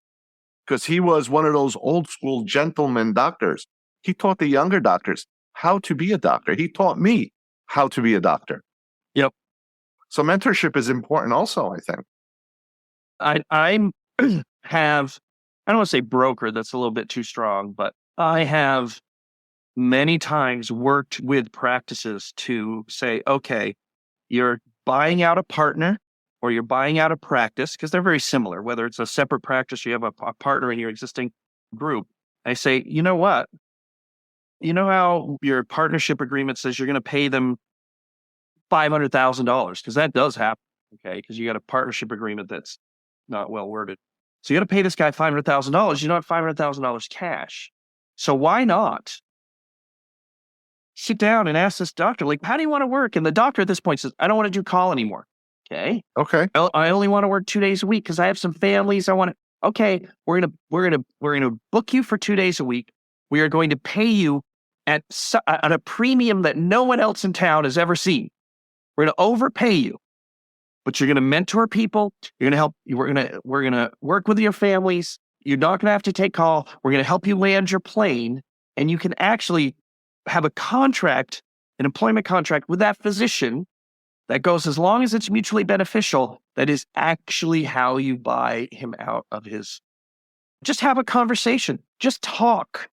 because he was one of those old school gentleman doctors. He taught the younger doctors how to be a doctor. He taught me how to be a doctor. So mentorship is important also, I think. I have, I don't want to say broker, that's a little bit too strong, but I have many times worked with practices to say, okay, you're buying out a partner or you're buying out a practice, because they're very similar, whether it's a separate practice or you have a partner in your existing group. I say, you know what? You know how your partnership agreement says you're going to pay them $500,000, because that does happen, okay? Because you got a partnership agreement that's not well worded. So you got to pay this guy $500,000. You don't have $500,000 cash. So why not sit down and ask this doctor, like, how do you want to work? And the doctor at this point says, I don't want to do call anymore. Okay. I only want to work 2 days a week because I have some families. I want to. Okay, we're gonna book you for 2 days a week. We are going to pay you at a premium that no one else in town has ever seen. We're going to overpay you, but you're going to mentor people. You're going to help. We're going to work with your families. You're not going to have to take call. We're going to help you land your plane, and you can actually have a contract, an employment contract with that physician that goes as long as it's mutually beneficial. That is actually how you buy him out of his. Just have a conversation. Just talk.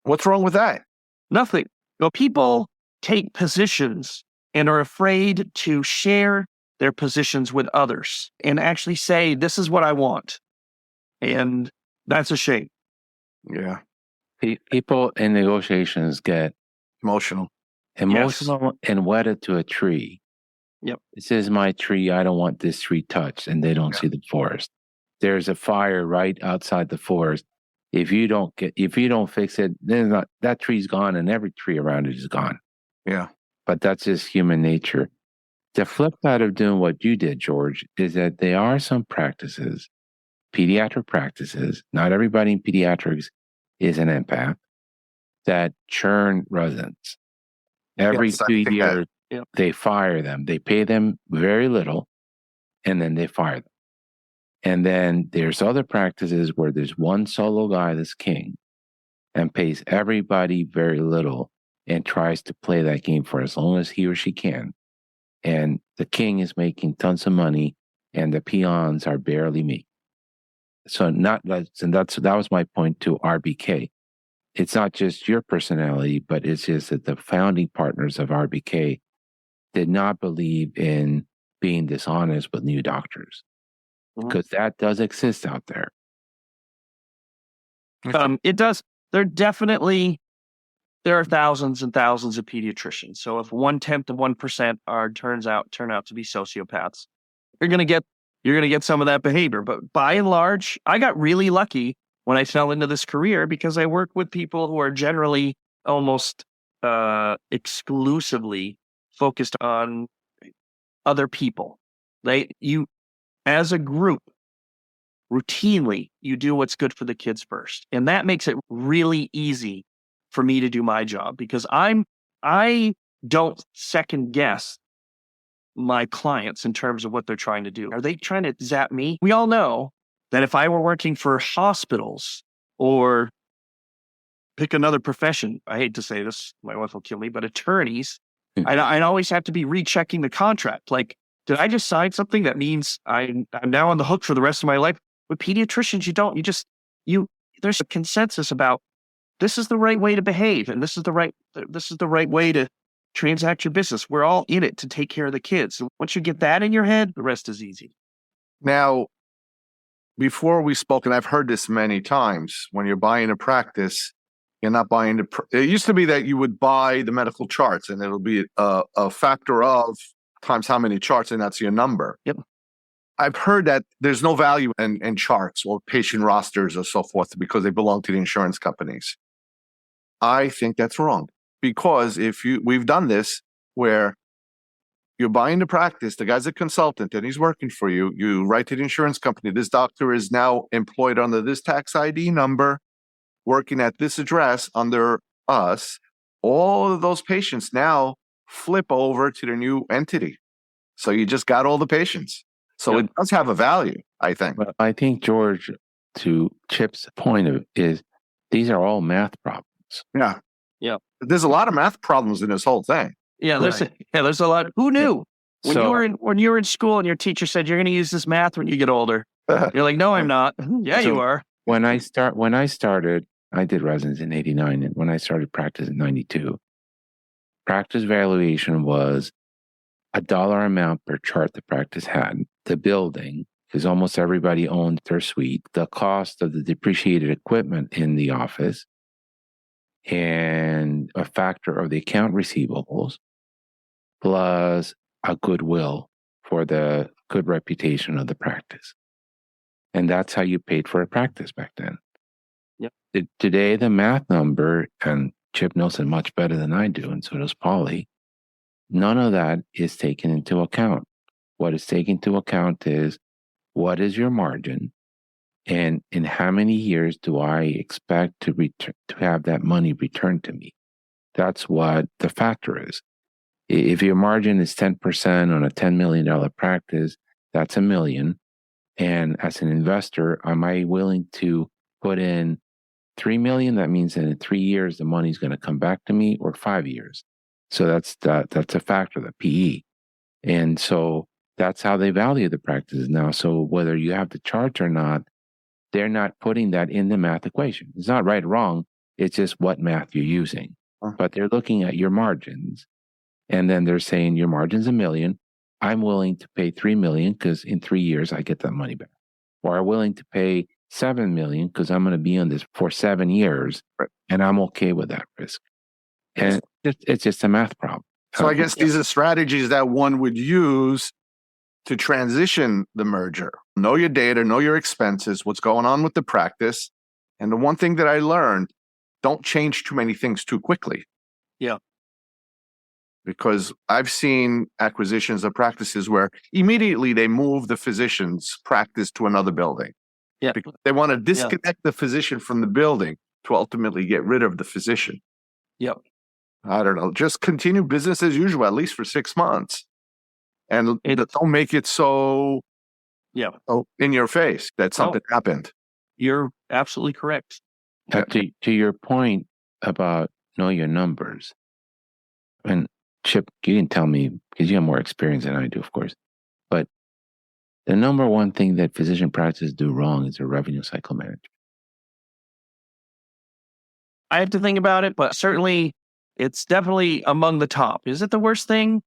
What's wrong with that? Nothing. People take positions and are afraid to share their positions with others and actually say, this is what I want. And that's a shame. Yeah. People in negotiations get emotional and wedded to a tree. This is my tree. I don't want this tree touched. And they don't see the forest. There's a fire right outside the forest. If you don't fix it, then that tree's gone, and every tree around it is gone. Yeah. But that's just human nature. The flip side of doing what you did, George, is that there are some practices, pediatric practices, not everybody in pediatrics is an empath, that churn residents. Every 2 years, they fire them. They pay them very little, and then they fire them. And then there's other practices where there's one solo guy that's king and pays everybody very little and tries to play that game for as long as he or she can. And the king is making tons of money and the peons are barely me. So that was my point to RBK. It's not just your personality, but it's just that the founding partners of RBK did not believe in being dishonest with new doctors. Because that does exist out there. It does. There are thousands and thousands of pediatricians. So if 1/10 of 1% turn out to be sociopaths, you're gonna get some of that behavior. But by and large, I got really lucky when I fell into this career because I work with people who are generally almost exclusively focused on other people. As a group, routinely, you do what's good for the kids first. And that makes it really easy for me to do my job because I don't second guess my clients in terms of what they're trying to do. Are they trying to zap me? We all know that if I were working for hospitals or pick another profession, I hate to say this, my wife will kill me, but attorneys, I'd always have to be rechecking the contract. Like, did I just sign something that means I'm now on the hook for the rest of my life? With pediatricians, you don't. There's a consensus about this is the right way to behave, and this is the right way to transact your business. We're all in it to take care of the kids. So once you get that in your head, the rest is easy. Now, before we spoke, and I've heard this many times, when you're buying a practice, you're not buying it used to be that you would buy the medical charts, and it'll be a factor of times how many charts, and that's your number. Yep. I've heard that there's no value in charts or patient rosters or so forth because they belong to the insurance companies. I think that's wrong, because we've done this where you're buying the practice, the guy's a consultant and he's working for you. You write to the insurance company, this doctor is now employed under this tax ID number, working at this address under us. All of those patients now flip over to the new entity. So you just got all the patients. So It does have a value, I think. But I think, George, to Chip's point is these are all math problems. Yeah. Yeah. There's a lot of math problems in this whole thing. Yeah, there's a lot. Who knew? Yeah. When you were in school and your teacher said you're going to use this math when you get older, you're like, no, I'm not. Yeah, So you are. When I started, I did residence in 89, and when I started practice in 92, practice valuation was a dollar amount per chart the practice had. The building, because almost everybody owned their suite, the cost of the depreciated equipment in the office, and a factor of the account receivables, plus a goodwill for the good reputation of the practice. And that's how you paid for a practice back then. Yep. Today, the math number, and Chip knows it much better than I do, and so does Polly, none of that is taken into account. What is taken into account is what is your margin, and in how many years do I expect to have that money returned to me? That's what the factor is. If your margin is 10% on a $10 million practice, that's $1 million. And as an investor, am I willing to put in $3 million? That means that in 3 years, the money's going to come back to me, or 5 years. So that's a factor, the PE. And so that's how they value the practices now. So whether you have the charts or not, they're not putting that in the math equation. It's not right or wrong. It's just what math you're using. But they're looking at your margins. And then they're saying your margin's $1 million. I'm willing to pay $3 million because in 3 years I get that money back. Or I'm willing to pay $7 million because I'm going to be on this for 7 years, and I'm okay with that risk. And it's just a math problem. So I guess these are strategies that one would use to transition the merger. Know your data, know your expenses, what's going on with the practice. And the one thing that I learned, don't change too many things too quickly. Yeah. Because I've seen acquisitions of practices where immediately they move the physician's practice to another building. Yeah. Because they want to disconnect the physician from the building to ultimately get rid of the physician. Yep. I don't know. Just continue business as usual, at least for 6 months. And don't make it so in your face that something happened. You're absolutely correct. To your point about know your numbers, and Chip, you can tell me because you have more experience than I do, of course. But the number one thing that physician practices do wrong is their revenue cycle management. I have to think about it, but certainly it's definitely among the top. Is it the worst thing?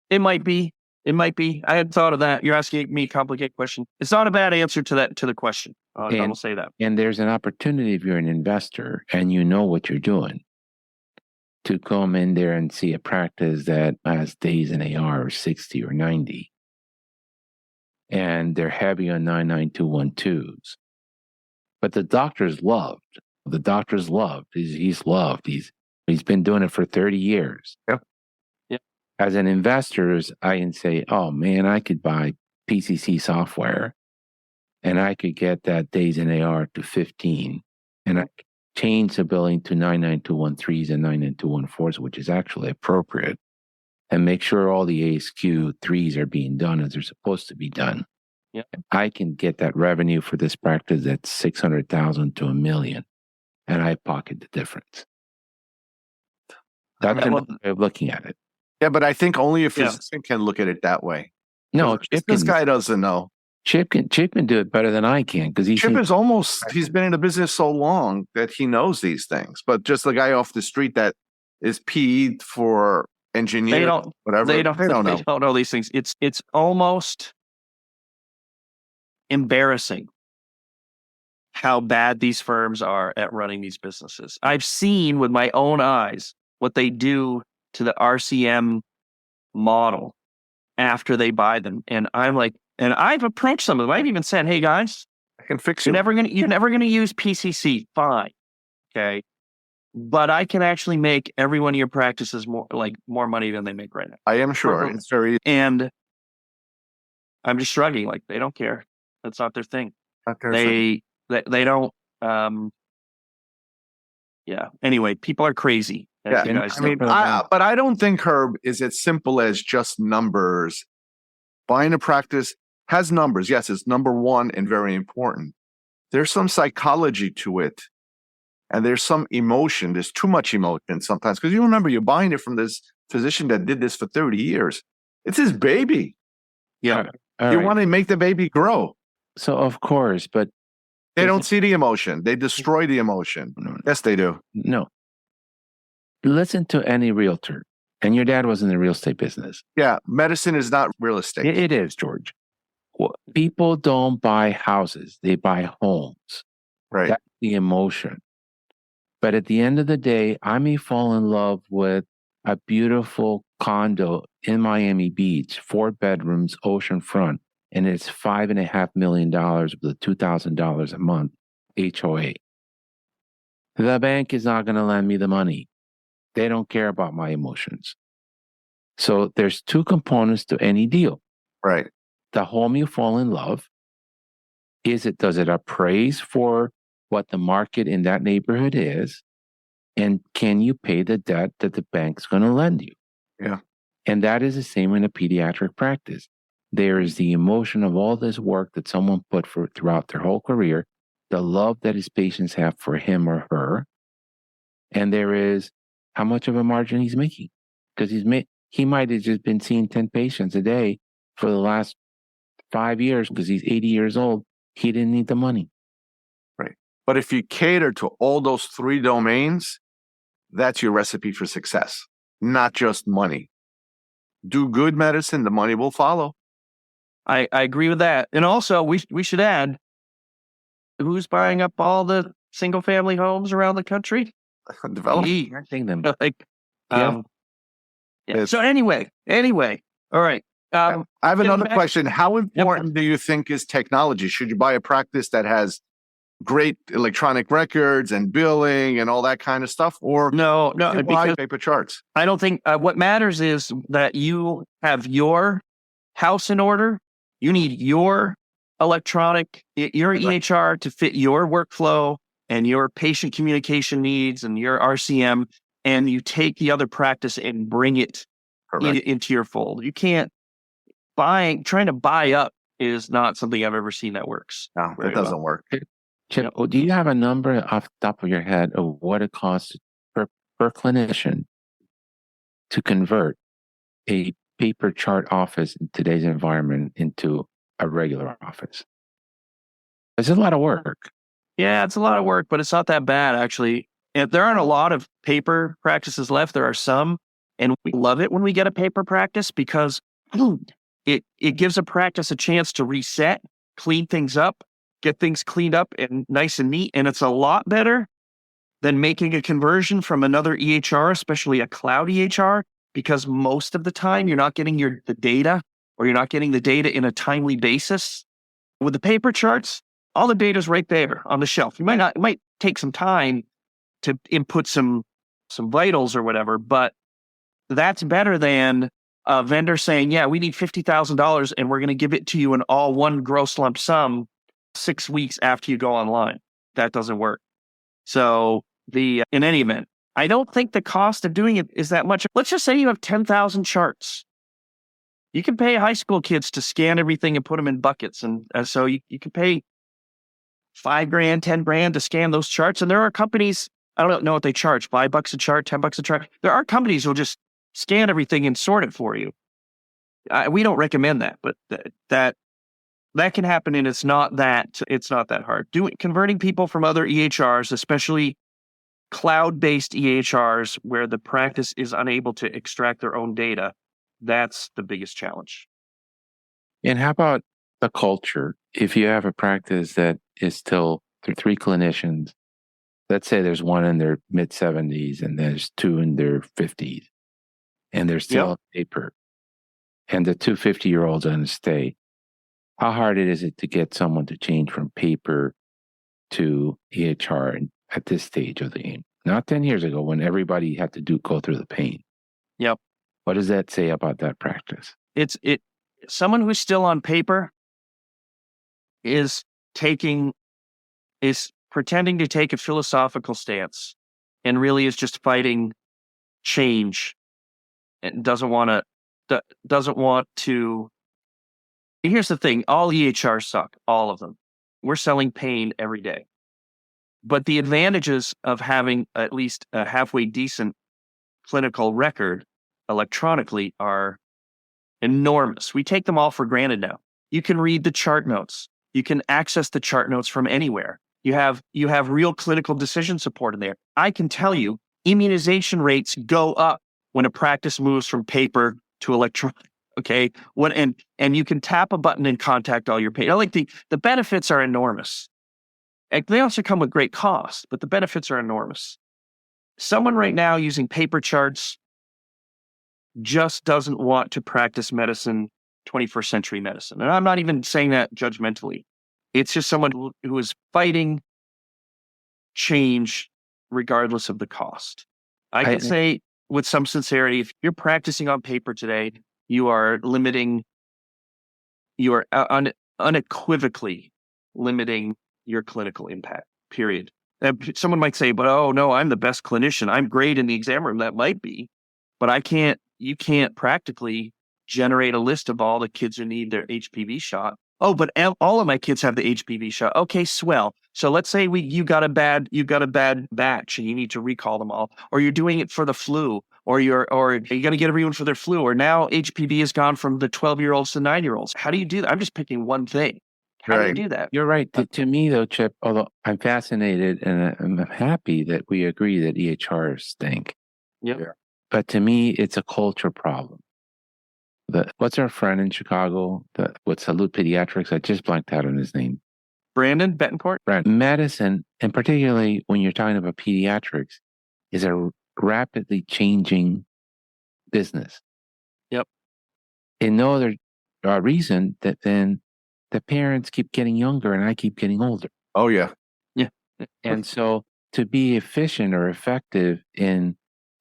It might be. It might be. I hadn't thought of that. You're asking me a complicated question. It's not a bad answer to the question. I will say that. And there's an opportunity if you're an investor and you know what you're doing to come in there and see a practice that has days in AR or 60 or 90. And they're heavy on 99212s. But the doctor's loved. He's loved. He's been doing it for 30 years. Yep. As an investor, I can say, oh man, I could buy PCC software and I could get that days in AR to 15. And I could change the billing to 99213s and 99214s, which is actually appropriate, and make sure all the ASQ 3s are being done as they're supposed to be done. Yeah. I can get that revenue for this practice at 600,000 to $1 million, and I pocket the difference. That's another way of looking at it. Yeah, but I think only a physician can look at it that way. No, This guy doesn't know. Chip can do it better than I can because Chip is he's been in the business so long that he knows these things. But just the guy off the street that is PE'd for engineering, they don't know these things. It's almost embarrassing how bad these firms are at running these businesses. I've seen with my own eyes what they do to the RCM model after they buy them. And I'm like, and I've approached some of them. I've even said, hey guys, I can fix you. You're never gonna use PCC. Fine. Okay. But I can actually make every one of your practices more money than they make right now. I am sure. It's very, and I'm just shrugging, like they don't care. That's not their thing. They don't Anyway, people are crazy. Yeah, but I don't think, Herb, is as simple as just numbers. Buying a practice has numbers. Yes, it's number one and very important. There's some psychology to it, and there's some emotion. There's too much emotion sometimes because you remember you're buying it from this physician that did this for 30 years. It's his baby. Yeah, you want to make the baby grow. So of course, but they don't see the emotion. They destroy the emotion. No. Yes, they do. No. Listen to any realtor, and your dad was in the real estate business. Yeah, medicine is not real estate. It is, George. Well, people don't buy houses; they buy homes. Right. That's the emotion. But at the end of the day, I may fall in love with a beautiful condo in Miami Beach, 4 bedrooms, oceanfront, and it's $5.5 million with $2,000 a month HOA. The bank is not going to lend me the money. They don't care about my emotions. So there's 2 components to any deal. Right. The home you fall in love. Does it appraise for what the market in that neighborhood is? And can you pay the debt that the bank's going to lend you? Yeah. And that is the same in a pediatric practice. There is the emotion of all this work that someone put throughout their whole career, the love that his patients have for him or her, and there is how much of a margin he's making. Because he might have just been seeing 10 patients a day for the last 5 years because he's 80 years old. He didn't need the money. Right. But if you cater to all those 3 domains, that's your recipe for success, not just money. Do good medicine, the money will follow. I agree with that. And also, we should add, who's buying up all the single-family homes around the country? Developing. Renting them. So anyway, all right. I have another question. How important do you think is technology? Should you buy a practice that has great electronic records and billing and all that kind of stuff? Or no, buy paper charts? I don't think what matters is that you have your house in order. You need your EHR to fit your workflow and your patient communication needs and your RCM, and you take the other practice and bring it into your fold. You can't trying to buy up is not something I've ever seen that works. No, it doesn't work. Chip, do you have a number off the top of your head of what it costs per clinician to convert a paper chart office in today's environment into a regular office? It's a lot of work. Yeah, it's a lot of work, but it's not that bad, actually. And there aren't a lot of paper practices left. There are some, and we love it when we get a paper practice because it gives a practice a chance to reset, clean things up, get things cleaned up and nice and neat. And it's a lot better than making a conversion from another EHR, especially a cloud EHR, because most of the time you're not getting the data, or you're not getting the data in a timely basis. With the paper charts, all the data is right there on the shelf. It might take some time to input some vitals or whatever, but that's better than a vendor saying, yeah, we need $50,000 and we're going to give it to you in all one gross lump sum 6 weeks after you go online. That doesn't work. So in any event, I don't think the cost of doing it is that much. Let's just say you have 10,000 charts. You can pay high school kids to scan everything and put them in buckets. And so you can pay $5,000, $10,000 to scan those charts. And there are companies, I don't know what they charge, $5 a chart, $10 a chart. There are companies who'll just scan everything and sort it for you. We don't recommend that, but that can happen, and it's not that hard. Converting people from other EHRs, especially cloud-based EHRs where the practice is unable to extract their own data, that's the biggest challenge. And how about the culture? If you have a practice that is still there are 3 clinicians, let's say there's one in their mid-70s and there's 2 in their 50s, and they're still on paper, and the 2 50-year-olds are going to stay. How hard is it to get someone to change from paper to EHR at this stage of the game? Not 10 years ago when everybody had to go through the pain. Yep. What does that say about that practice? Someone who's still on paper is pretending to take a philosophical stance and really is just fighting change and doesn't want to. Here's the thing, all EHRs suck, all of them. We're selling pain every day. But the advantages of having at least a halfway decent clinical record electronically are enormous. We take them all for granted now. You can read the chart notes. You can access the chart notes from anywhere. You have real clinical decision support in there. I can tell you, immunization rates go up when a practice moves from paper to electronic. Okay, and you can tap a button and contact all your patients. Like the benefits are enormous. And they also come with great cost, but the benefits are enormous. Someone right now using paper charts just doesn't want to practice medicine, 21st century medicine. And I'm not even saying that judgmentally. It's just someone who is fighting change regardless of the cost. I can say with some sincerity, if you're practicing on paper today, you are unequivocally limiting your clinical impact, period. Someone might say, but oh no, I'm the best clinician. I'm great in the exam room. That might be, but you can't practically generate a list of all the kids who need their HPV shot. Oh, but all of my kids have the HPV shot. Okay, swell. So let's say you got a bad batch and you need to recall them all, or you're doing it for the flu, or you're going to get everyone for their flu, or now HPV has gone from the 12-year-olds to 9-year-olds. How do you do that? I'm just picking one thing. How do you do that? You're right. To me, though, Chip, although I'm fascinated and I'm happy that we agree that EHRs stink. Yep. Yeah. But to me, it's a culture problem. What's our friend in Chicago with Salute Pediatrics? I just blanked out on his name. Brandon Betancourt? Right. Medicine, and particularly when you're talking about pediatrics, is a rapidly changing business. Yep. And no other reason that then the parents keep getting younger and I keep getting older. Oh, yeah. Yeah. And so to be efficient or effective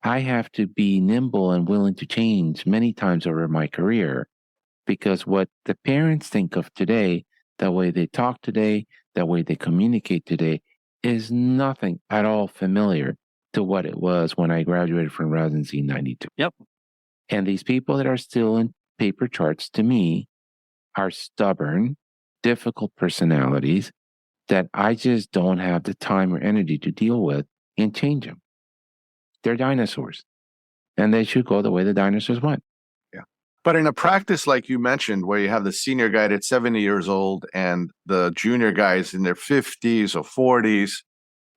I have to be nimble and willing to change many times over my career, because what the parents think of today, the way they talk today, the way they communicate today, is nothing at all familiar to what it was when I graduated from residency in 92. Yep. And these people that are still in paper charts, to me, are stubborn, difficult personalities that I just don't have the time or energy to deal with and change them. They're dinosaurs, and they should go the way the dinosaurs went. Yeah. But in a practice like you mentioned, where you have the senior guy that's 70 years old and the junior guys in their 50s or 40s,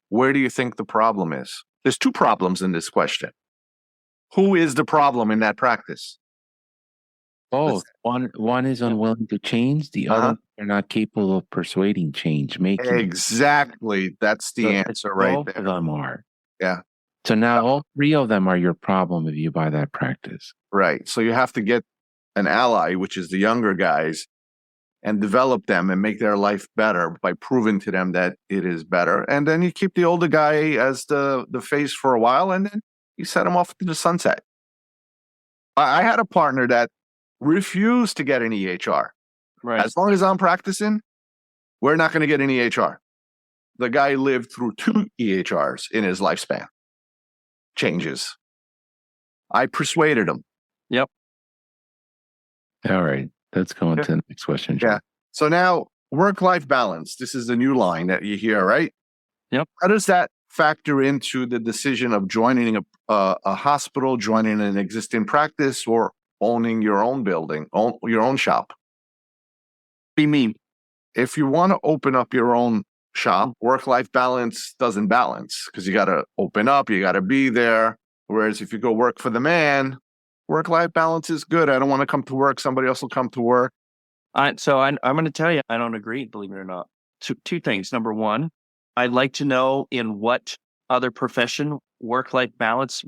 where do you think the problem is? There's 2 problems in this question. Who is the problem in that practice? Both. One is unwilling to change. The other, they're not capable of persuading change, making. Exactly. That's the answer right both there. Both of them are. Yeah. So now all 3 of them are your problem if you buy that practice. Right. So you have to get an ally, which is the younger guys, and develop them and make their life better by proving to them that it is better. And then you keep the older guy as the face for a while, and then you set him off to the sunset. I had a partner that refused to get an EHR. Right. As long as I'm practicing, we're not going to get an EHR. The guy lived through 2 EHRs in his lifespan. Changes. I persuaded him. Yep. All right. Let's go on to the next question, Joe. Yeah. So now work-life balance. This is the new line that you hear, right? Yep. How does that factor into the decision of joining a hospital, joining an existing practice, or owning your own building, your own shop? What do you mean? If you want to open up your own shop, work-life balance doesn't balance because you got to open up, you got to be there. Whereas if you go work for the man, work-life balance is good. I don't want to come to work. Somebody else will come to work. I'm going to tell you, I don't agree, believe it or not. Two things. Number one, I'd like to know in what other profession work-life balance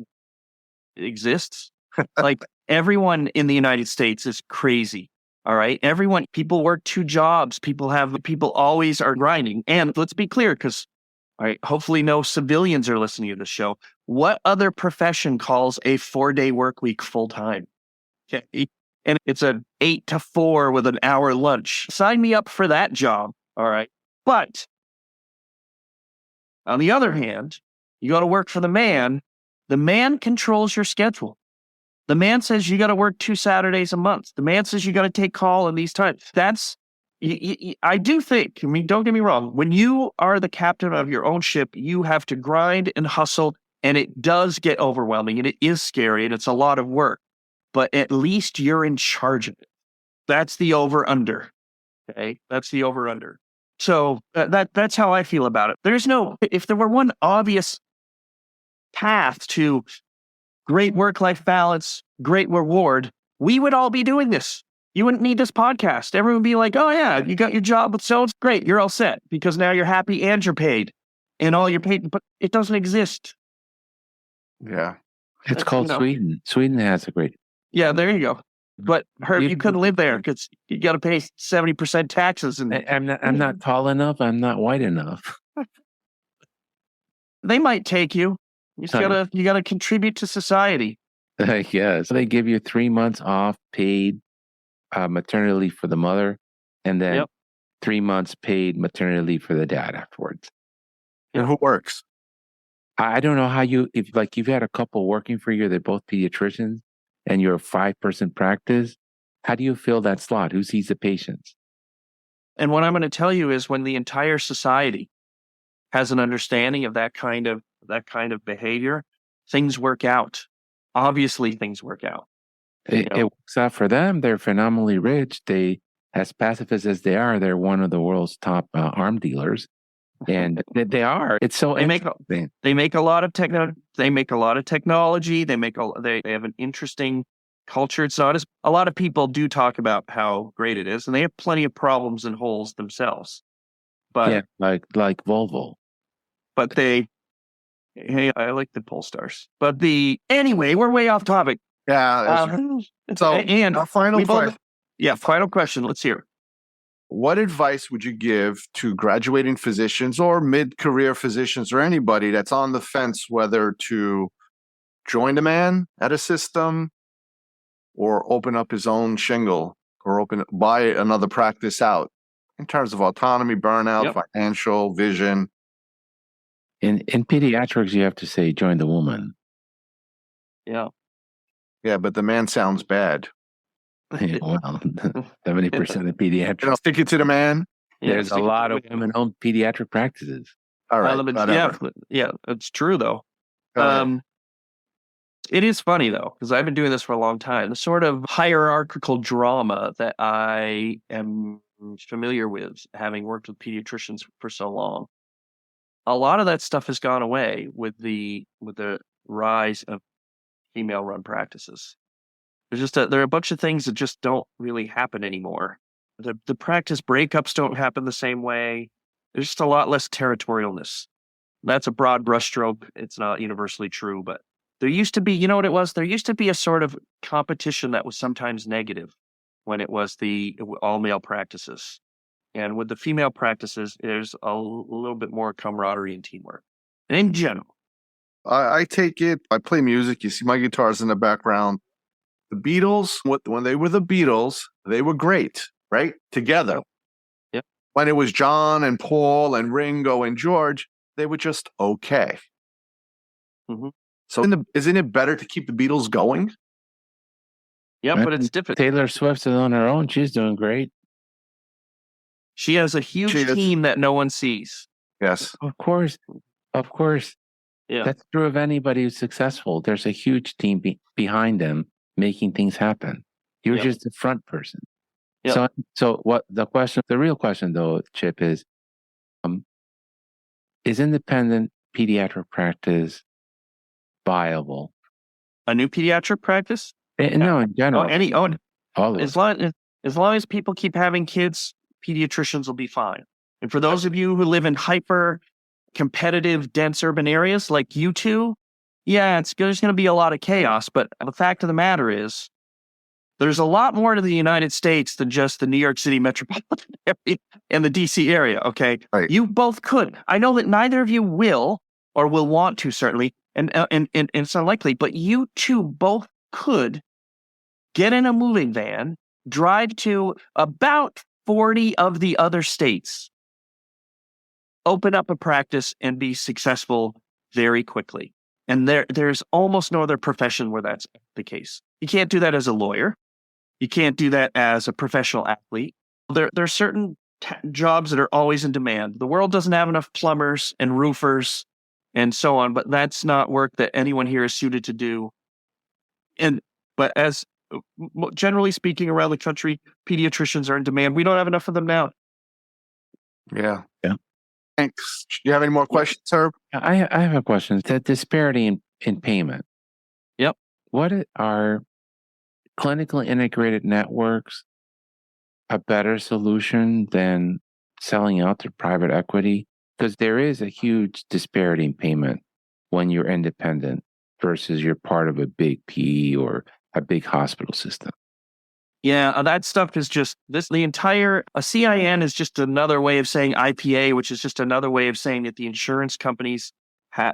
exists. Like everyone in the United States is crazy. All right. People work 2 jobs. People always are grinding. And let's be clear, because all right, hopefully no civilians are listening to the show. What other profession calls a 4-day work week full time? Okay. And it's an 8 to 4 with an hour lunch. Sign me up for that job. All right. But on the other hand, you go to work for the man. The man controls your schedule. The man says you got to work 2 Saturdays a month. The man says you got to take call in these times. I do think, I mean, don't get me wrong. When you are the captain of your own ship, you have to grind and hustle, and it does get overwhelming, and it is scary, and it's a lot of work. But at least you're in charge of it. That's the over-under. Okay? That's the over-under. So that's how I feel about it. If there were one obvious path to great work-life balance, great reward, we would all be doing this. You wouldn't need this podcast. Everyone would be like, oh yeah, you got your job with so it's great. You're all set because now you're happy and you're paid. And all you're paid, but it doesn't exist. Yeah. It's called Sweden. Sweden has a great. Yeah, there you go. But Herb, you couldn't live there because you got to pay 70% taxes. And I'm not tall enough. I'm not white enough. They might take you. You gotta contribute to society. Yeah. So they give you 3 months off paid maternity leave for the mother, and then 3 months paid maternity leave for the dad afterwards. And who works? I don't know how if you've had a couple working for you, they're both pediatricians, and you're a 5-person practice. How do you fill that slot? Who sees the patients? And what I'm going to tell you is when the entire society has an understanding of that kind of behavior, things work out. Obviously, things work out. It works out for them. They're phenomenally rich. As pacifists as they are, they're one of the world's top arm dealers, and they are. It's so interesting. They make a lot of They make a lot of technology. They have an interesting culture. It's not as a lot of people do talk about how great it is, and they have plenty of problems and holes themselves. But yeah, like Volvo. But hey, I like the Polestars. But anyway, we're way off topic. Yeah. Final question. Final question. Let's hear it. What advice would you give to graduating physicians or mid-career physicians or anybody that's on the fence whether to join a man at a system or open up his own shingle or buy another practice out in terms of autonomy, burnout, financial, vision? In pediatrics, you have to say join the woman. Yeah. Yeah, but the man sounds bad. Yeah, well, 70% of pediatrics. Stick it to the man. There's a lot of women-owned pediatric practices. All right. Yeah, it's true though. It is funny though, because I've been doing this for a long time. The sort of hierarchical drama that I am familiar with, having worked with pediatricians for so long, a lot of that stuff has gone away with the rise of female-run practices. There are a bunch of things that just don't really happen anymore. The practice breakups don't happen the same way. There's just a lot less territorialness. That's a broad brushstroke. It's not universally true, but there used to be, you know what it was? There used to be a sort of competition that was sometimes negative when it was the all-male practices. And with the female practices, there's a little bit more camaraderie and teamwork. And in general. I take it, I play music. You see my guitars in the background. The Beatles, when they were the Beatles, they were great, right? Together. Yep. When it was John and Paul and Ringo and George, they were just okay. Mm-hmm. So isn't it better to keep the Beatles going? Yeah, but it's different. Taylor Swift's on her own. She's doing great. She has a huge team that no one sees. Yes. Of course. Yeah. That's true of anybody who's successful. There's a huge team behind them making things happen. You're just the front person. Yep. So what the real question though, Chip, is independent pediatric practice viable? A new pediatric practice? No, in general. All of as long as people keep having kids, pediatricians will be fine. And for those of you who live in hyper competitive, dense urban areas like you two, there's going to be a lot of chaos. But the fact of the matter is, there's a lot more to the United States than just the New York City metropolitan area and the DC area. Okay, right. You both could. I know that neither of you will or will want to, certainly, and it's unlikely. But you two both could get in a moving van, drive to about 40 of the other states, open up a practice, and be successful very quickly. And there's almost no other profession where that's the case. You can't do that as a lawyer. You can't do that as a professional athlete. There are certain jobs that are always in demand. The world doesn't have enough plumbers and roofers and so on, but that's not work that anyone here is suited to do. But as generally speaking around the country, pediatricians are in demand. We don't have enough of them now. Yeah. Thanks. Do you have any more questions, Herb? I have a question. The disparity in payment. Yep. What are clinically integrated networks a better solution than selling out to private equity? Because there is a huge disparity in payment when you're independent versus you're part of a big PE or a big hospital system. Yeah, that stuff is just a CIN is just another way of saying IPA, which is just another way of saying that the insurance companies,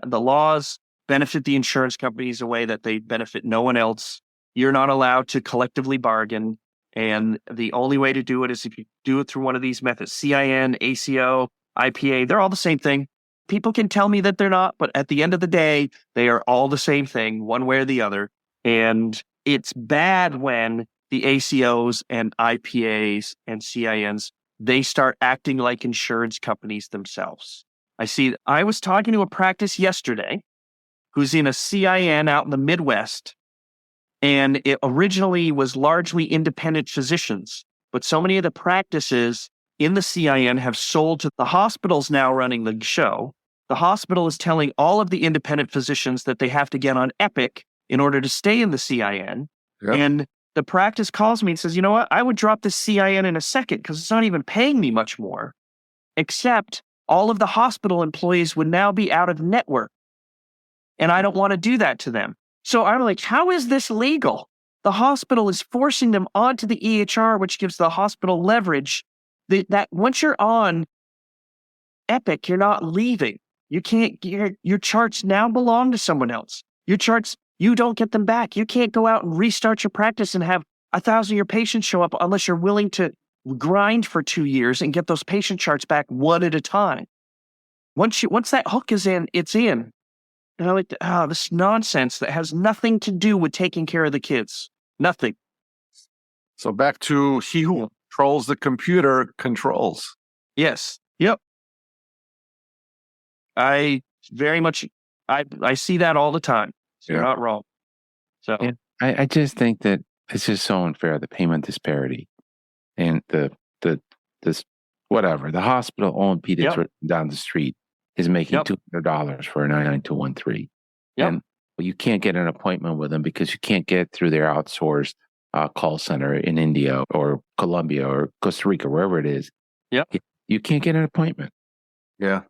the laws benefit the insurance companies a way that they benefit no one else. You're not allowed to collectively bargain. And the only way to do it is if you do it through one of these methods, CIN, ACO, IPA, they're all the same thing. People can tell me that they're not, but at the end of the day, they are all the same thing, one way or the other. And it's bad when the ACOs and IPAs and CINs, they start acting like insurance companies themselves. I was talking to a practice yesterday who's in a CIN out in the Midwest, and it originally was largely independent physicians, but so many of the practices in the CIN have sold to the hospitals now running the show. The hospital is telling all of the independent physicians that they have to get on Epic in order to stay in the CIN. Yep. And the practice calls me and says, you know what, I would drop this CIN in a second because it's not even paying me much more, except all of the hospital employees would now be out of network. And I don't want to do that to them. So I'm like, how is this legal? The hospital is forcing them onto the EHR, which gives the hospital leverage. That once you're on Epic, you're not leaving. You can't. Your charts now belong to someone else. Your charts, you don't get them back. You can't go out and restart your practice and have 1,000 of your patients show up unless you're willing to grind for 2 years and get those patient charts back one at a time. Once that hook is in, it's in. And I'm like, this nonsense that has nothing to do with taking care of the kids. Nothing. So back to he who controls the computer controls. Yes. Yep. I very much, I see that all the time. So you're not wrong. So and I just think that it's just so unfair, the payment disparity. And the hospital owned pediatrician down the street is making $200 for a 99213. Yep. And you can't get an appointment with them because you can't get through their outsourced call center in India or Colombia or Costa Rica, wherever it is. Yep. You can't get an appointment. Yeah.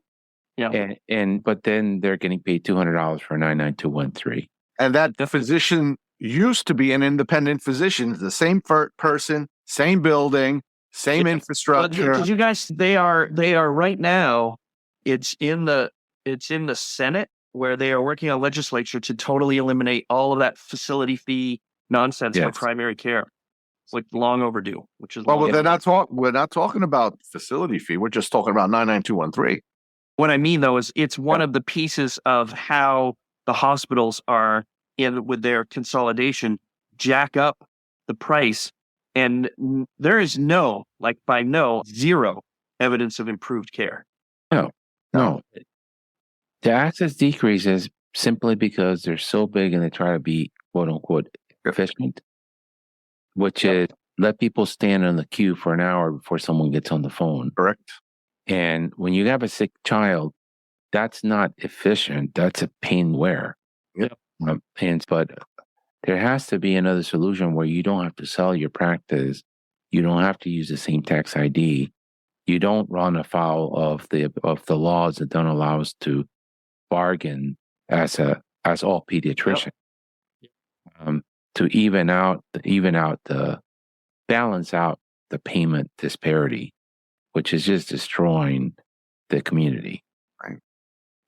Yeah. But then they're getting paid $200 for a 99213. And that physician used to be an independent physician, the same person, same building, same infrastructure. But you guys, they are right now. It's in the Senate where they are working on legislature to totally eliminate all of that facility fee nonsense for primary care, like long overdue. Which is we're not talking about facility fee. We're just talking about 99213. What I mean though is it's one of the pieces of how the hospitals are with their consolidation jack up the price, and there is zero evidence of improved care. No. The access decreases simply because they're so big and they try to be quote unquote efficient, which is let people stand on the queue for an hour before someone gets on the phone. Correct. And when you have a sick child, that's not efficient. That's a pain where. Yep. But there has to be another solution where you don't have to sell your practice. You don't have to use the same tax ID. You don't run afoul of the laws that don't allow us to bargain as all pediatricians. To balance out the payment disparity, which is just destroying the community. Right.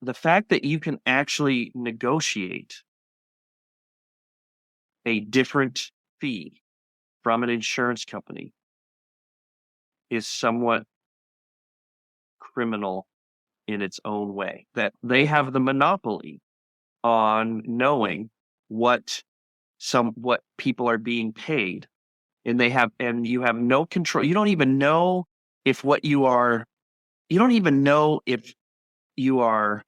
The fact that you can actually negotiate a different fee from an insurance company is somewhat criminal in its own way. That they have the monopoly on knowing what people are being paid, and you have no control. You don't even know if you don't even know if you are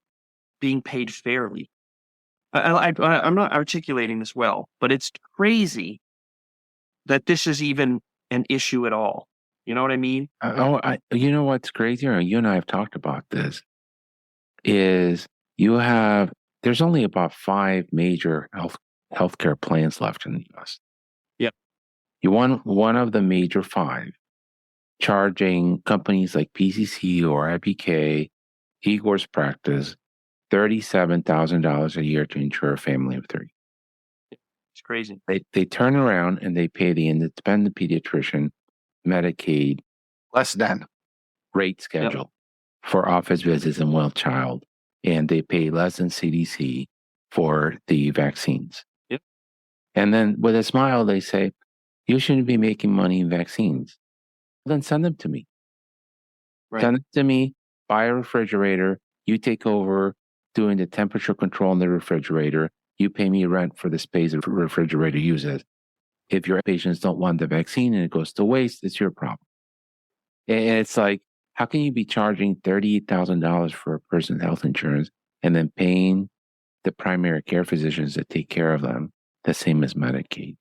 being paid fairly. I'm not articulating this well, but it's crazy that this is even an issue at all. You know what I mean? You know what's crazier? You and I have talked about this. There's only about 5 major healthcare plans left in the U.S. Yep. You want one of the major 5 charging companies like PCC or IPK, Igor's practice, $37,000 a year to insure a family of 3. It's crazy. They turn around and they pay the independent pediatrician Medicaid Less than rate schedule for office visits and well child, and they pay less than CDC for the vaccines. Yep. And then with a smile, they say, you shouldn't be making money in vaccines. Then send them to me. Right. Send them to me, buy a refrigerator, you take over doing the temperature control in the refrigerator, you pay me rent for the space the refrigerator uses. If your patients don't want the vaccine and it goes to waste, it's your problem. And it's like, how can you be charging $38,000 for a person's health insurance and then paying the primary care physicians that take care of them the same as Medicaid?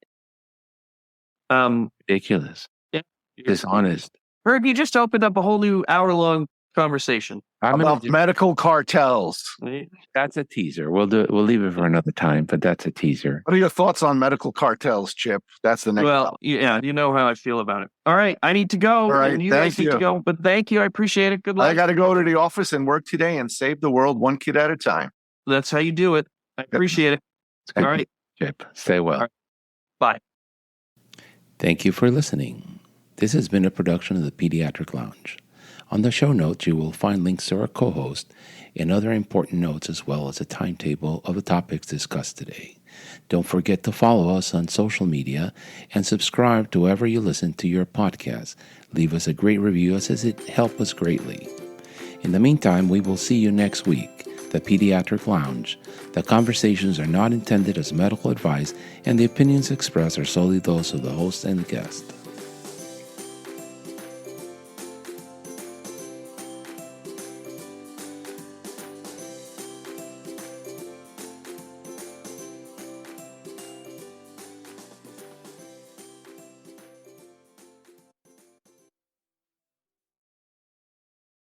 Ridiculous. Yeah. Dishonest. Herb, you just opened up a whole new hour-long conversation about medical cartels. That's a teaser. We'll leave it for another time, but that's a teaser. What are your thoughts on medical cartels, Chip? That's the next. Well, yeah, you know how I feel about it. All right, I need to go. All right, and you guys need to go. But thank you. I appreciate it. Good luck. I got to go to the office and work today and save the world one kid at a time. That's how you do it. I appreciate it. All right. Chip, stay well. Right. Bye. Thank you for listening. This has been a production of the Pediatric Lounge. On the show notes, you will find links to our co-host and other important notes, as well as a timetable of the topics discussed today. Don't forget to follow us on social media and subscribe to wherever you listen to your podcast. Leave us a great review, as it helps us greatly. In the meantime, we will see you next week. The Pediatric Lounge. The conversations are not intended as medical advice, and the opinions expressed are solely those of the host and the guest.